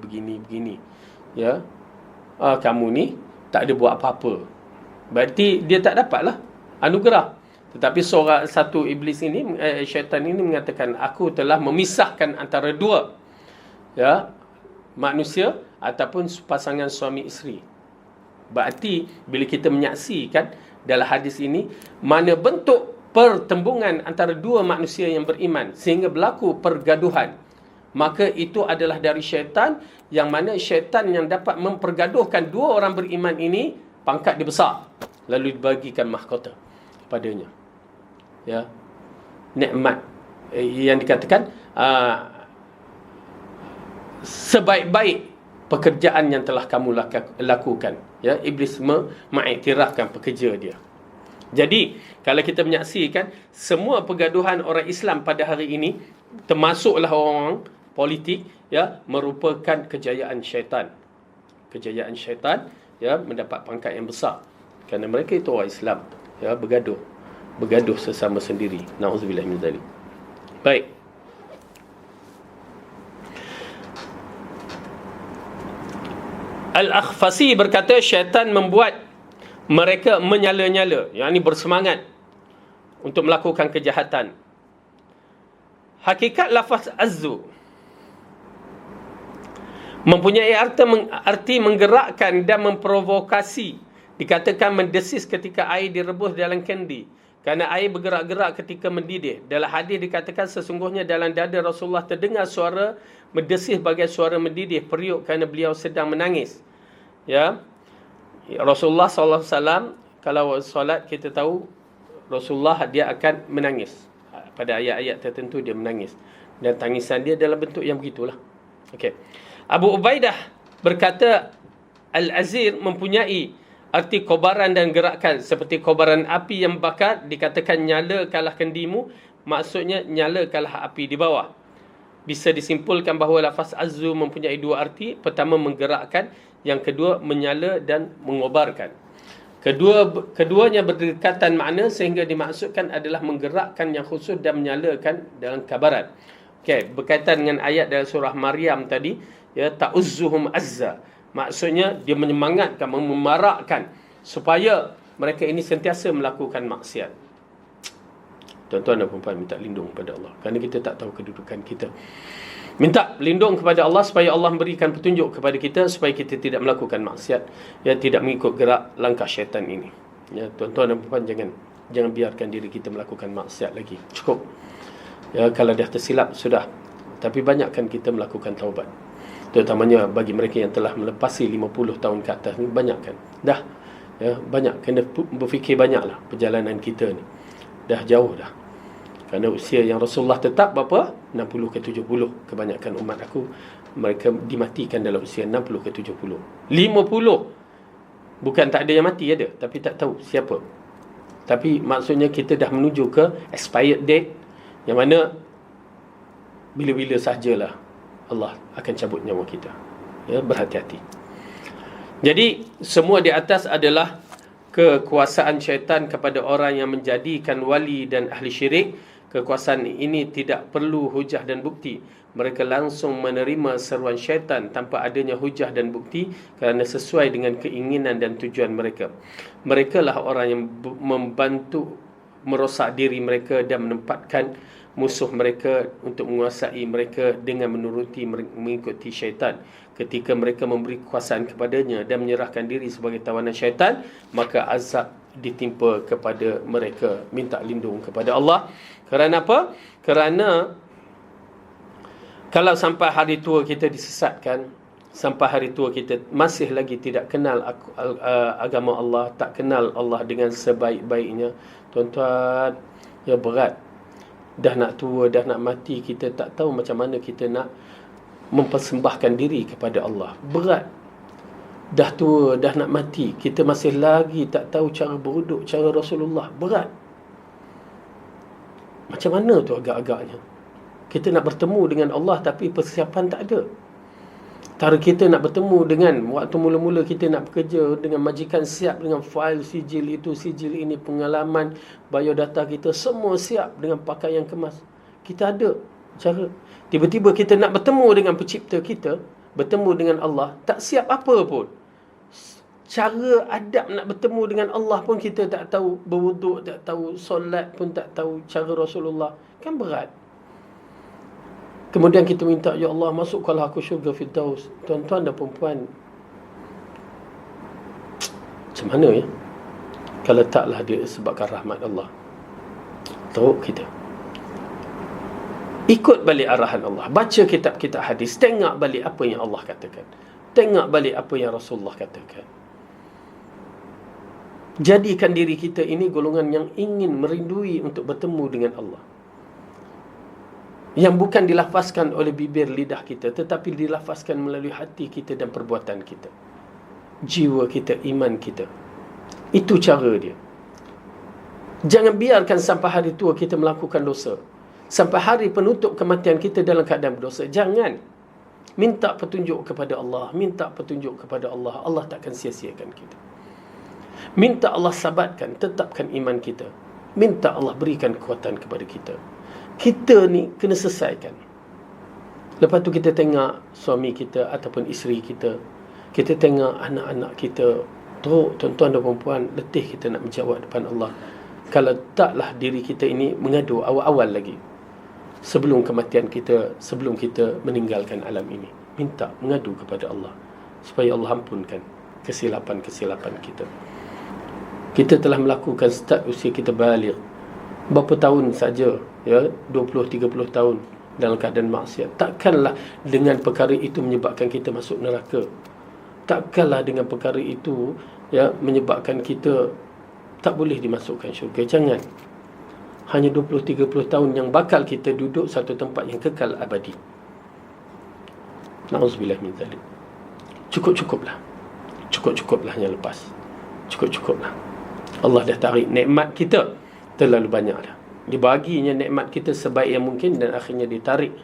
Ya, kamu ni tak ada buat apa-apa. Berarti dia tak dapatlah anugerah. Tetapi satu iblis ini, syaitan ini mengatakan, aku telah memisahkan antara dua, ya, manusia ataupun pasangan suami isteri. Berarti bila kita menyaksikan dalam hadis ini mana bentuk pertembungan antara dua manusia yang beriman sehingga berlaku pergaduhan, maka itu adalah dari syaitan, yang mana syaitan yang dapat mempergaduhkan dua orang beriman ini, pangkat dia besar, lalu dibagikan mahkota padanya. Ya, nikmat yang dikatakan sebaik-baik pekerjaan yang telah kamu lakukan. Ya, iblis mengiktirafkan pekerja dia. Jadi kalau kita menyaksikan semua pergaduhan orang Islam pada hari ini, termasuklah orang politik, ya, merupakan kejayaan syaitan. Kejayaan syaitan, ya, mendapat pangkat yang besar kerana mereka itu orang Islam, ya, bergaduh sesama sendiri. Nauzubillah min zalik. Baik. Al-Akhfasi berkata syaitan membuat mereka menyala-nyala, yakni bersemangat untuk melakukan kejahatan. Hakikat lafaz azzu mempunyai arti menggerakkan dan memprovokasi. Dikatakan mendesis ketika air direbus dalam kendi, kerana air bergerak-gerak ketika mendidih. Dalam hadis dikatakan sesungguhnya dalam dada Rasulullah terdengar suara mendesis bagai suara mendidih periuk kerana beliau sedang menangis. Ya, Rasulullah SAW kalau solat, kita tahu Rasulullah dia akan menangis. Pada ayat-ayat tertentu dia menangis, dan tangisan dia dalam bentuk yang begitulah. Okey. Abu Ubaidah berkata al-azir mempunyai arti kobaran dan gerakan, seperti kobaran api yang bakar. Dikatakan nyalakanlah kendimu, maksudnya nyalakanlah api di bawah. Bisa disimpulkan bahawa lafaz azzu mempunyai dua arti. Pertama menggerakkan, yang kedua menyala dan mengobarkan. Keduanya berdekatan makna sehingga dimaksudkan adalah menggerakkan yang khusus dan menyalakan dalam kabaran. Okey, berkaitan dengan ayat dalam surah Maryam tadi, ya, ta'uzzuhum azza. Maksudnya dia menyemangatkan, memarakkan supaya mereka ini sentiasa melakukan maksiat. Tuan-tuan dan puan-puan, minta lindung kepada Allah, kerana kita tak tahu kedudukan kita. Minta lindung kepada Allah supaya Allah memberikan petunjuk kepada kita supaya kita tidak melakukan maksiat, ya, tidak mengikut gerak langkah syaitan ini. Ya, tuan-tuan dan puan-puan, jangan biarkan diri kita melakukan maksiat lagi. Cukup. Ya, kalau dah tersilap, sudah. Tapi banyakkan kita melakukan taubat. Terutamanya bagi mereka yang telah melepasi 50 tahun ke atas ni, banyak kan. Dah banyak, kena berfikir banyaklah perjalanan kita ni. Dah jauh dah. Kerana usia yang Rasulullah tetap berapa? 60 ke 70. Kebanyakan umat aku, mereka dimatikan dalam usia 60 ke 70. 50. Bukan tak ada yang mati, ada. Tapi tak tahu siapa. Tapi maksudnya kita dah menuju ke expired date, yang mana bila-bila sahajalah Allah akan cabut nyawa kita. Berhati-hati. Jadi semua di atas adalah kekuasaan syaitan kepada orang yang menjadikan wali dan ahli syirik. Kekuasaan ini tidak perlu hujah dan bukti. Mereka langsung menerima seruan syaitan tanpa adanya hujah dan bukti, kerana sesuai dengan keinginan dan tujuan mereka. Mereka lah orang yang membantu merosak diri mereka dan menempatkan musuh mereka untuk menguasai mereka dengan mengikuti syaitan. Ketika mereka memberi kekuasaan kepadanya dan menyerahkan diri sebagai tawanan syaitan, maka azab ditimpa kepada mereka. Minta lindung kepada Allah. Kerana apa? Kerana kalau sampai hari tua kita disesatkan, sampai hari tua kita masih lagi tidak kenal agama Allah, tak kenal Allah dengan sebaik-baiknya, tuan-tuan, berat. Dah nak tua, dah nak mati, kita tak tahu macam mana kita nak mempersembahkan diri kepada Allah. Berat. Dah tua, dah nak mati, kita masih lagi tak tahu cara beruduk, cara Rasulullah. Berat. Macam mana tu agak-agaknya? Kita nak bertemu dengan Allah tapi persiapan tak ada. Cara kita nak bertemu dengan, waktu mula-mula kita nak bekerja dengan majikan, siap dengan fail, sijil itu, sijil ini, pengalaman, biodata kita, semua siap dengan pakaian kemas. Kita ada cara. Tiba-tiba kita nak bertemu dengan pencipta kita, bertemu dengan Allah, tak siap apa pun. Cara adab nak bertemu dengan Allah pun kita tak tahu, berwuduk tak tahu, solat pun tak tahu, cara Rasulullah. Kan berat. Kemudian kita minta, ya Allah, masukkanlah aku syurga Firdaus. Tuan-tuan dan perempuan, macam mana ya? Kalau taklah dia sebabkan rahmat Allah. Teruk kita. Ikut balik arahan Allah. Baca kitab-kitab hadis. Tengok balik apa yang Allah katakan. Tengok balik apa yang Rasulullah katakan. Jadikan diri kita ini golongan yang ingin merindui untuk bertemu dengan Allah. Yang bukan dilafazkan oleh bibir lidah kita, tetapi dilafazkan melalui hati kita dan perbuatan kita. Jiwa kita, iman kita. Itu cara dia. Jangan biarkan sampai hari tua kita melakukan dosa. Sampai hari penutup kematian kita dalam keadaan berdosa. Jangan. Minta petunjuk kepada Allah. Minta petunjuk kepada Allah. Allah takkan sia-siakan kita. Minta Allah sabatkan, tetapkan iman kita. Minta Allah berikan kekuatan kepada kita. Kita ni kena selesaikan. Lepas tu kita tengok suami kita ataupun isteri kita. Kita tengok anak-anak kita. Tuan-tuan dan perempuan, letih kita nak menjawab depan Allah. Kalau taklah diri kita ini mengadu awal-awal lagi, sebelum kematian kita, sebelum kita meninggalkan alam ini, minta mengadu kepada Allah supaya Allah ampunkan kesilapan-kesilapan kita. Kita telah melakukan start usia kita baligh. Berapa tahun saja, ya, 20-30 tahun dalam keadaan maksiat. Takkanlah dengan perkara itu menyebabkan kita masuk neraka. Takkanlah dengan perkara itu, ya, menyebabkan kita tak boleh dimasukkan syurga. Jangan. Hanya 20-30 tahun yang bakal kita duduk satu tempat yang kekal abadi. Na'udzubillah min zalik. Cukup-cukuplah. Cukup-cukuplah yang lepas. Cukup-cukuplah. Allah dah tarik nikmat kita terlalu banyak dah. Dibaginya nikmat kita sebaik yang mungkin dan akhirnya ditarik.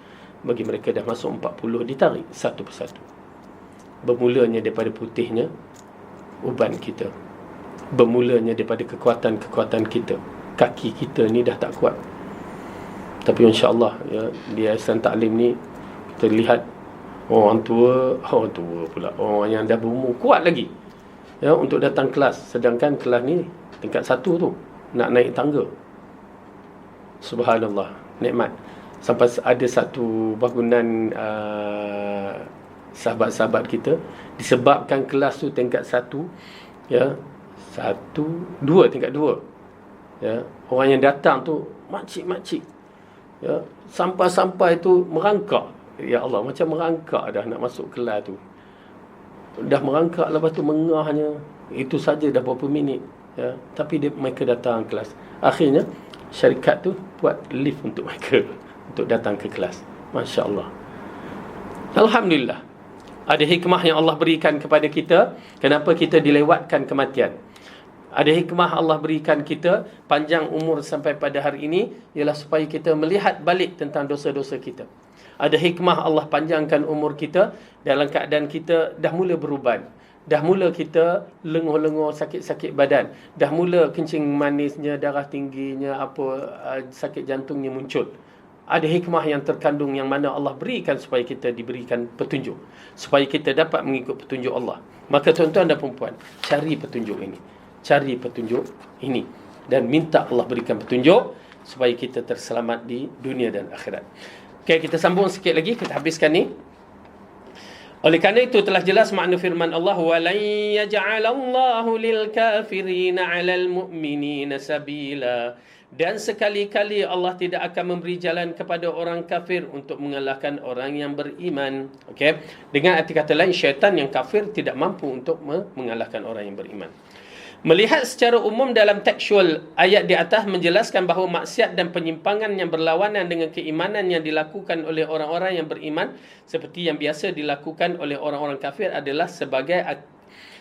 Bagi mereka dah masuk 40, ditarik satu persatu. Bermulanya daripada putihnya uban kita. Bermulanya daripada kekuatan-kekuatan kita. Kaki kita ni dah tak kuat. Tapi insya-Allah, ya, di Yayasan Taklim ni kita lihat orang tua pula, orang yang dah berumur kuat lagi, ya, untuk datang kelas. Sedangkan kelas ni tingkat 1 tu, nak naik tangga. Subhanallah, nikmat. Sampai ada satu bangunan sahabat-sahabat kita, disebabkan kelas tu tingkat 1, ya, 1, 2, tingkat 2, ya, orang yang datang tu makcik-makcik, Ya, sampai-sampai tu merangkak. Ya Allah, macam merangkak dah nak masuk kelas tu. Dah merangkak, lepas tu mengahnya. Itu saja dah berapa minit. Ya, tapi mereka datang kelas. Akhirnya syarikat tu buat lift untuk mereka untuk datang ke kelas. Masya Allah. Alhamdulillah. Ada hikmah yang Allah berikan kepada kita. Kenapa kita dilewatkan kematian? Ada hikmah Allah berikan kita panjang umur sampai pada hari ini, ialah supaya kita melihat balik tentang dosa-dosa kita. Ada hikmah Allah panjangkan umur kita dalam keadaan kita dah mula beruban. Dah mula kita lenguh-lenguh, sakit-sakit badan. Dah mula kencing manisnya, darah tingginya, sakit jantungnya muncul. Ada hikmah yang terkandung yang mana Allah berikan supaya kita diberikan petunjuk. Supaya kita dapat mengikut petunjuk Allah. Maka tuan-tuan dan perempuan, cari petunjuk ini. Cari petunjuk ini. Dan minta Allah berikan petunjuk supaya kita terselamat di dunia dan akhirat. Okay, kita sambung sikit lagi. Kita habiskan ni. Oleh kerana itu telah jelas makna firman Allah, وَلَنْ يَجْعَلَ اللَّهُ لِلْكَافِرِينَ عَلَى الْمُؤْمِنِينَ سَبِيلًا. Dan sekali-kali Allah tidak akan memberi jalan kepada orang kafir untuk mengalahkan orang yang beriman. Okey. Dengan arti kata lain, syaitan yang kafir tidak mampu untuk mengalahkan orang yang beriman. Melihat secara umum dalam tekstual ayat di atas menjelaskan bahawa maksiat dan penyimpangan yang berlawanan dengan keimanan yang dilakukan oleh orang-orang yang beriman seperti yang biasa dilakukan oleh orang-orang kafir adalah sebagai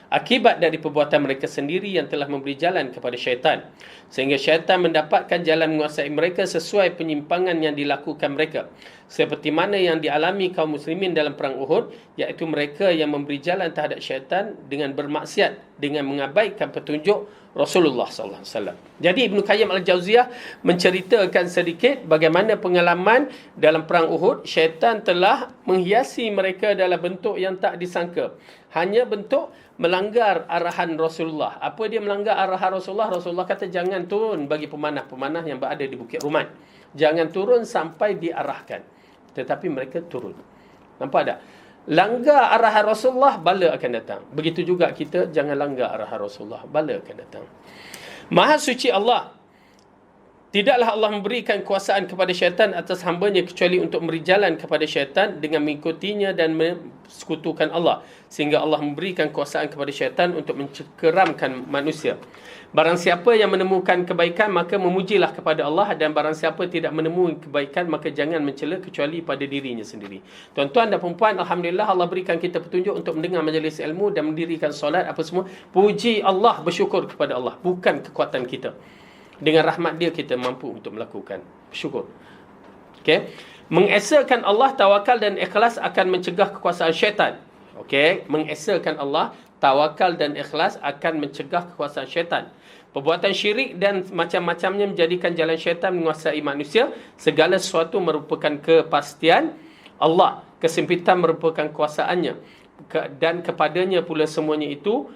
akibat dari perbuatan mereka sendiri yang telah memberi jalan kepada syaitan, sehingga syaitan mendapatkan jalan menguasai mereka sesuai penyimpangan yang dilakukan mereka, seperti mana yang dialami kaum muslimin dalam perang Uhud, iaitu mereka yang memberi jalan terhadap syaitan dengan bermaksiat, dengan mengabaikan petunjuk Rasulullah SAW. Jadi Ibn Qayyim Al-Jauziyah menceritakan sedikit bagaimana pengalaman dalam perang Uhud. Syaitan telah menghiasi mereka dalam bentuk yang tak disangka. Hanya bentuk melanggar arahan Rasulullah. Apa dia melanggar arahan Rasulullah? Rasulullah kata jangan turun bagi pemanah-pemanah yang berada di Bukit Ruman. Jangan turun sampai diarahkan. Tetapi mereka turun. Nampak tak? Langgar arahan Rasulullah, bala akan datang. Begitu juga kita, jangan langgar arahan Rasulullah, bala akan datang. Maha suci Allah. Tidaklah Allah memberikan kuasaan kepada syaitan atas hambanya kecuali untuk memberi jalan kepada syaitan dengan mengikutinya dan mensekutukan Allah. Sehingga Allah memberikan kuasaan kepada syaitan untuk mencekeramkan manusia. Barang siapa yang menemukan kebaikan, maka memujilah kepada Allah. Dan barang siapa tidak menemui kebaikan, maka jangan mencela kecuali pada dirinya sendiri. Tuan-tuan dan perempuan, Alhamdulillah Allah berikan kita petunjuk untuk mendengar majlis ilmu dan mendirikan solat apa semua. Puji Allah, bersyukur kepada Allah. Bukan kekuatan kita. Dengan rahmat dia kita mampu untuk melakukan. Bersyukur. Okay. Mengesakan Allah, tawakal dan ikhlas akan mencegah kekuasaan syaitan. Okay. Mengesakan Allah, tawakal dan ikhlas akan mencegah kekuasaan syaitan. Perbuatan syirik dan macam-macamnya menjadikan jalan syaitan menguasai manusia. Segala sesuatu merupakan kepastian Allah. Kesempitan merupakan kuasaannya. Dan kepadanya pula semuanya itu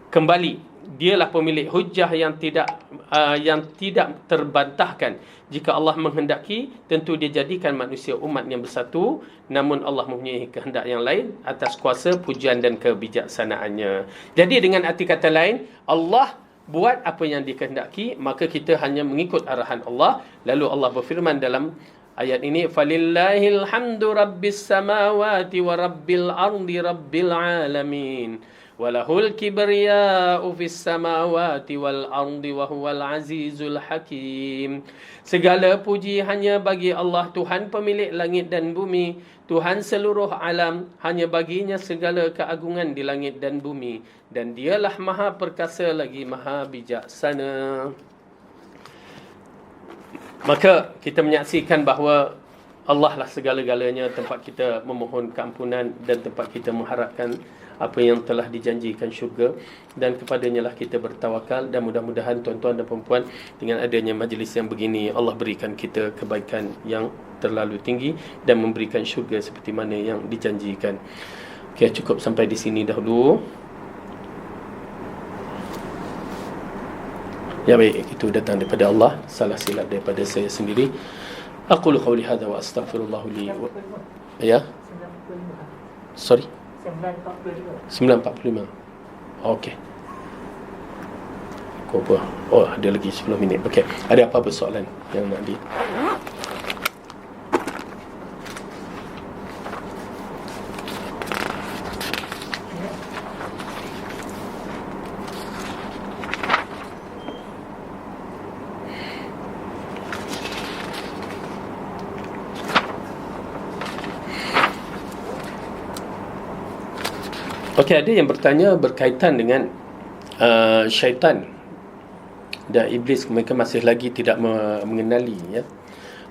kembali. Dialah pemilik hujjah yang tidak terbantahkan. Jika Allah menghendaki, tentu dia jadikan manusia umat yang bersatu. Namun Allah mempunyai kehendak yang lain atas kuasa, pujian dan kebijaksanaannya. Jadi dengan arti kata lain, Allah buat apa yang dikehendaki, maka kita hanya mengikut arahan Allah. Lalu Allah berfirman dalam ayat ini, falillahil hamdu rabbis samawati wa rabbil ardi rabbil alamin. Walahul kibriya'u fis samawati wal ardi wa huwal azizul hakim. Segala puji hanya bagi Allah, Tuhan pemilik langit dan bumi, Tuhan seluruh alam. Hanya baginya segala keagungan di langit dan bumi, dan dialah maha perkasa lagi maha bijaksana. Maka kita menyaksikan bahawa Allah lah segala-galanya, tempat kita memohon keampunan dan tempat kita mengharapkan apa yang telah dijanjikan syurga, dan kepadanya lah kita bertawakal. Dan mudah-mudahan tuan-tuan dan perempuan, dengan adanya majlis yang begini, Allah berikan kita kebaikan yang terlalu tinggi dan memberikan syurga seperti mana yang dijanjikan. Okey, cukup sampai di sini dahulu. Ya baik, itu datang daripada Allah, salah silap daripada saya sendiri. Aqulu qawli hadha wa astaghfirullah li wa... Ya? Sorry? 9.45. Okey. Oh, ada lagi 10 minit. Okey. Ada apa-apa soalan yang nak Okey, ada yang bertanya berkaitan dengan syaitan dan iblis, mereka masih lagi tidak mengenali, ya.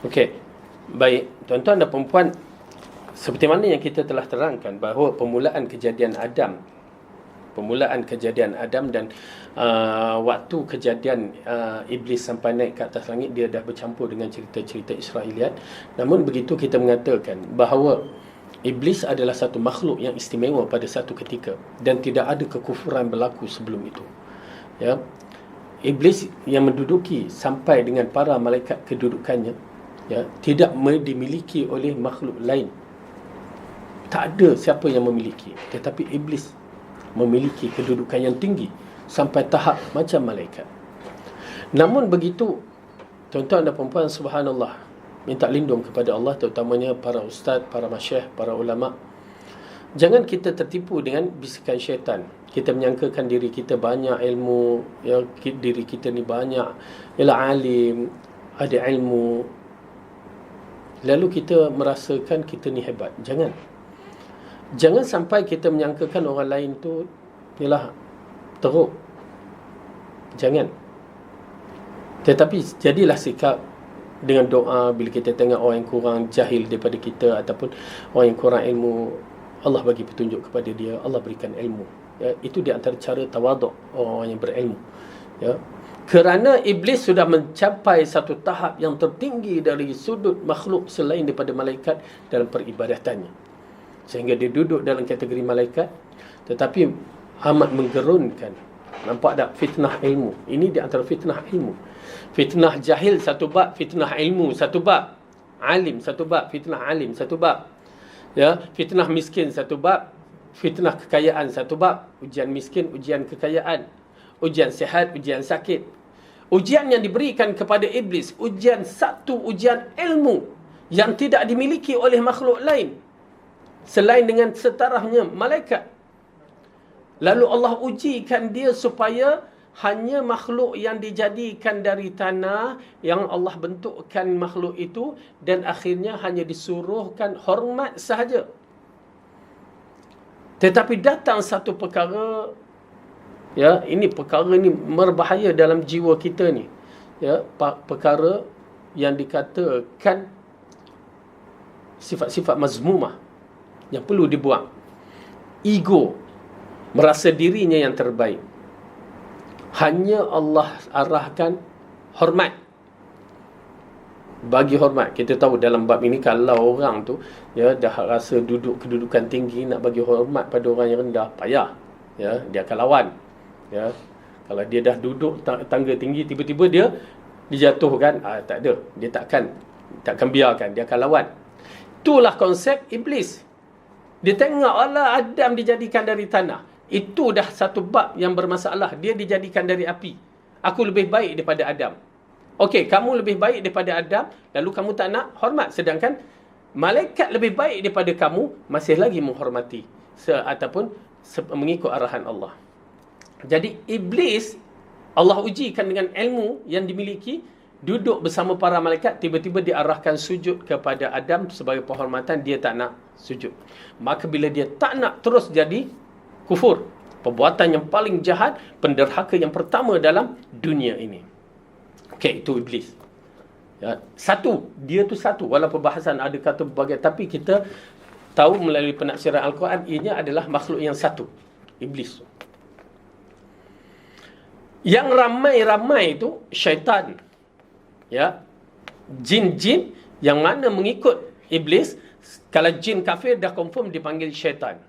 Okey. Baik, tuan-tuan dan puan-puan, seperti mana yang kita telah terangkan bahawa permulaan kejadian Adam dan waktu kejadian iblis sampai naik ke atas langit, dia dah bercampur dengan cerita-cerita Israeliat. Namun begitu, kita mengatakan bahawa iblis adalah satu makhluk yang istimewa pada satu ketika dan tidak ada kekufuran berlaku sebelum itu. Ya. Iblis yang menduduki sampai dengan para malaikat kedudukannya, ya, tidak dimiliki oleh makhluk lain. Tak ada siapa yang memiliki, tetapi iblis memiliki kedudukan yang tinggi sampai tahap macam malaikat. Namun begitu, tuan-tuan dan puan-puan, subhanallah, minta lindung kepada Allah, terutamanya para ustaz, para masyayikh, para ulama. Jangan kita tertipu dengan bisikan syaitan. Kita menyangkakan diri kita banyak ilmu, ya, diri kita ni banyak, ialah alim, ada ilmu, lalu kita merasakan kita ni hebat. Jangan sampai kita menyangkakan orang lain tu ialah teruk. Jangan. Tetapi jadilah sikap dengan doa bila kita tengok orang yang kurang jahil daripada kita ataupun orang yang kurang ilmu, Allah bagi petunjuk kepada dia, Allah berikan ilmu. Ya, itu di antara cara tawaduk orang yang berilmu. Ya. Kerana iblis sudah mencapai satu tahap yang tertinggi dari sudut makhluk selain daripada malaikat dalam peribadatannya, sehingga dia duduk dalam kategori malaikat, tetapi amat menggerunkan. Nampak tak fitnah ilmu? Ini di antara fitnah ilmu. Fitnah jahil satu bab, fitnah ilmu satu bab, alim satu bab, fitnah alim satu bab. Ya, fitnah miskin satu bab, fitnah kekayaan satu bab, ujian miskin, ujian kekayaan, ujian sihat, ujian sakit. Ujian yang diberikan kepada iblis, ujian ilmu yang tidak dimiliki oleh makhluk lain selain dengan setarafnya malaikat. Lalu Allah ujikan dia supaya hanya makhluk yang dijadikan dari tanah, yang Allah bentukkan makhluk itu, dan akhirnya hanya disuruhkan hormat sahaja. Tetapi datang satu perkara, ya, perkara ini berbahaya dalam jiwa kita ni. Ya, perkara yang dikatakan sifat-sifat mazmumah yang perlu dibuang. Ego, merasa dirinya yang terbaik. Hanya Allah arahkan hormat. Bagi hormat. Kita tahu dalam bab ini, kalau orang tu, ya, dah rasa duduk kedudukan tinggi, nak bagi hormat pada orang yang rendah, payah. Ya, dia akan lawan. Ya, kalau dia dah duduk tangga tinggi, tiba-tiba dia dijatuhkan, tak ada. Dia takkan biarkan, dia akan lawan. Itulah konsep iblis. Dia tengok Allah Adam dijadikan dari tanah. Itu dah satu bab yang bermasalah. Dia dijadikan dari api. Aku lebih baik daripada Adam. Okey, kamu lebih baik daripada Adam, lalu kamu tak nak hormat. Sedangkan malaikat lebih baik daripada kamu, masih lagi menghormati ataupun mengikut arahan Allah. Jadi iblis, Allah ujikan dengan ilmu yang dimiliki, duduk bersama para malaikat, tiba-tiba diarahkan sujud kepada Adam sebagai penghormatan, dia tak nak sujud. Maka bila dia tak nak, terus jadi kufur. Perbuatan yang paling jahat, penderhaka yang pertama dalam dunia ini. Okey, itu iblis. Ya, dia tu satu. Walaupun bahasan ada kata berbagai, tapi kita tahu melalui penafsiran Al-Quran, ianya adalah makhluk yang satu, iblis. Yang ramai-ramai itu syaitan. Ya, jin-jin yang mana mengikut iblis. Kalau jin kafir dah confirm dipanggil syaitan.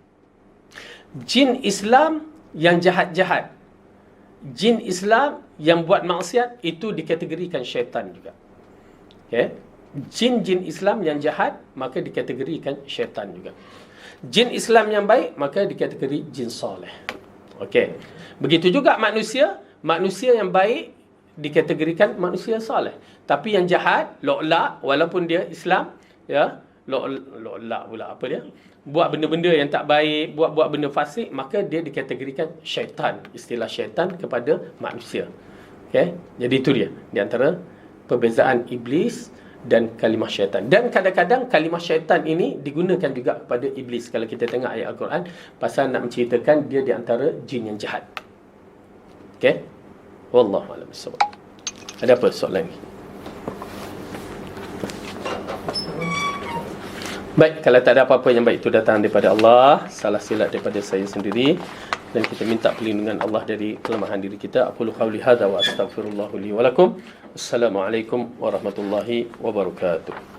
Jin Islam yang jahat-jahat, jin Islam yang buat maksiat, itu dikategorikan syaitan juga. Okay? Jin-jin Islam yang jahat, maka dikategorikan syaitan juga. Jin Islam yang baik, maka dikategori jin soleh. Okey. Begitu juga manusia yang baik dikategorikan manusia soleh. Tapi yang jahat, lo'la, walaupun dia Islam, ya, lo'la pula apa dia? Buat benda-benda yang tak baik, buat benda fasik, maka dia dikategorikan syaitan. Istilah syaitan kepada manusia. Okay? Jadi itu dia, di antara perbezaan iblis dan kalimah syaitan. Dan kadang-kadang kalimah syaitan ini digunakan juga kepada iblis. Kalau kita tengok ayat Al-Quran, pasal nak menceritakan dia di antara jin yang jahat. Okey? Wallahu a'lam bissawab. Ada apa soalan ni? Baik, kalau tak ada apa-apa yang baik itu datang daripada Allah, salah silap daripada saya sendiri, dan kita minta perlindungan Allah dari kelemahan diri kita. Aqulu qawli hadza wa astaghfirullah li wa lakum. Assalamualaikum warahmatullahi wabarakatuh.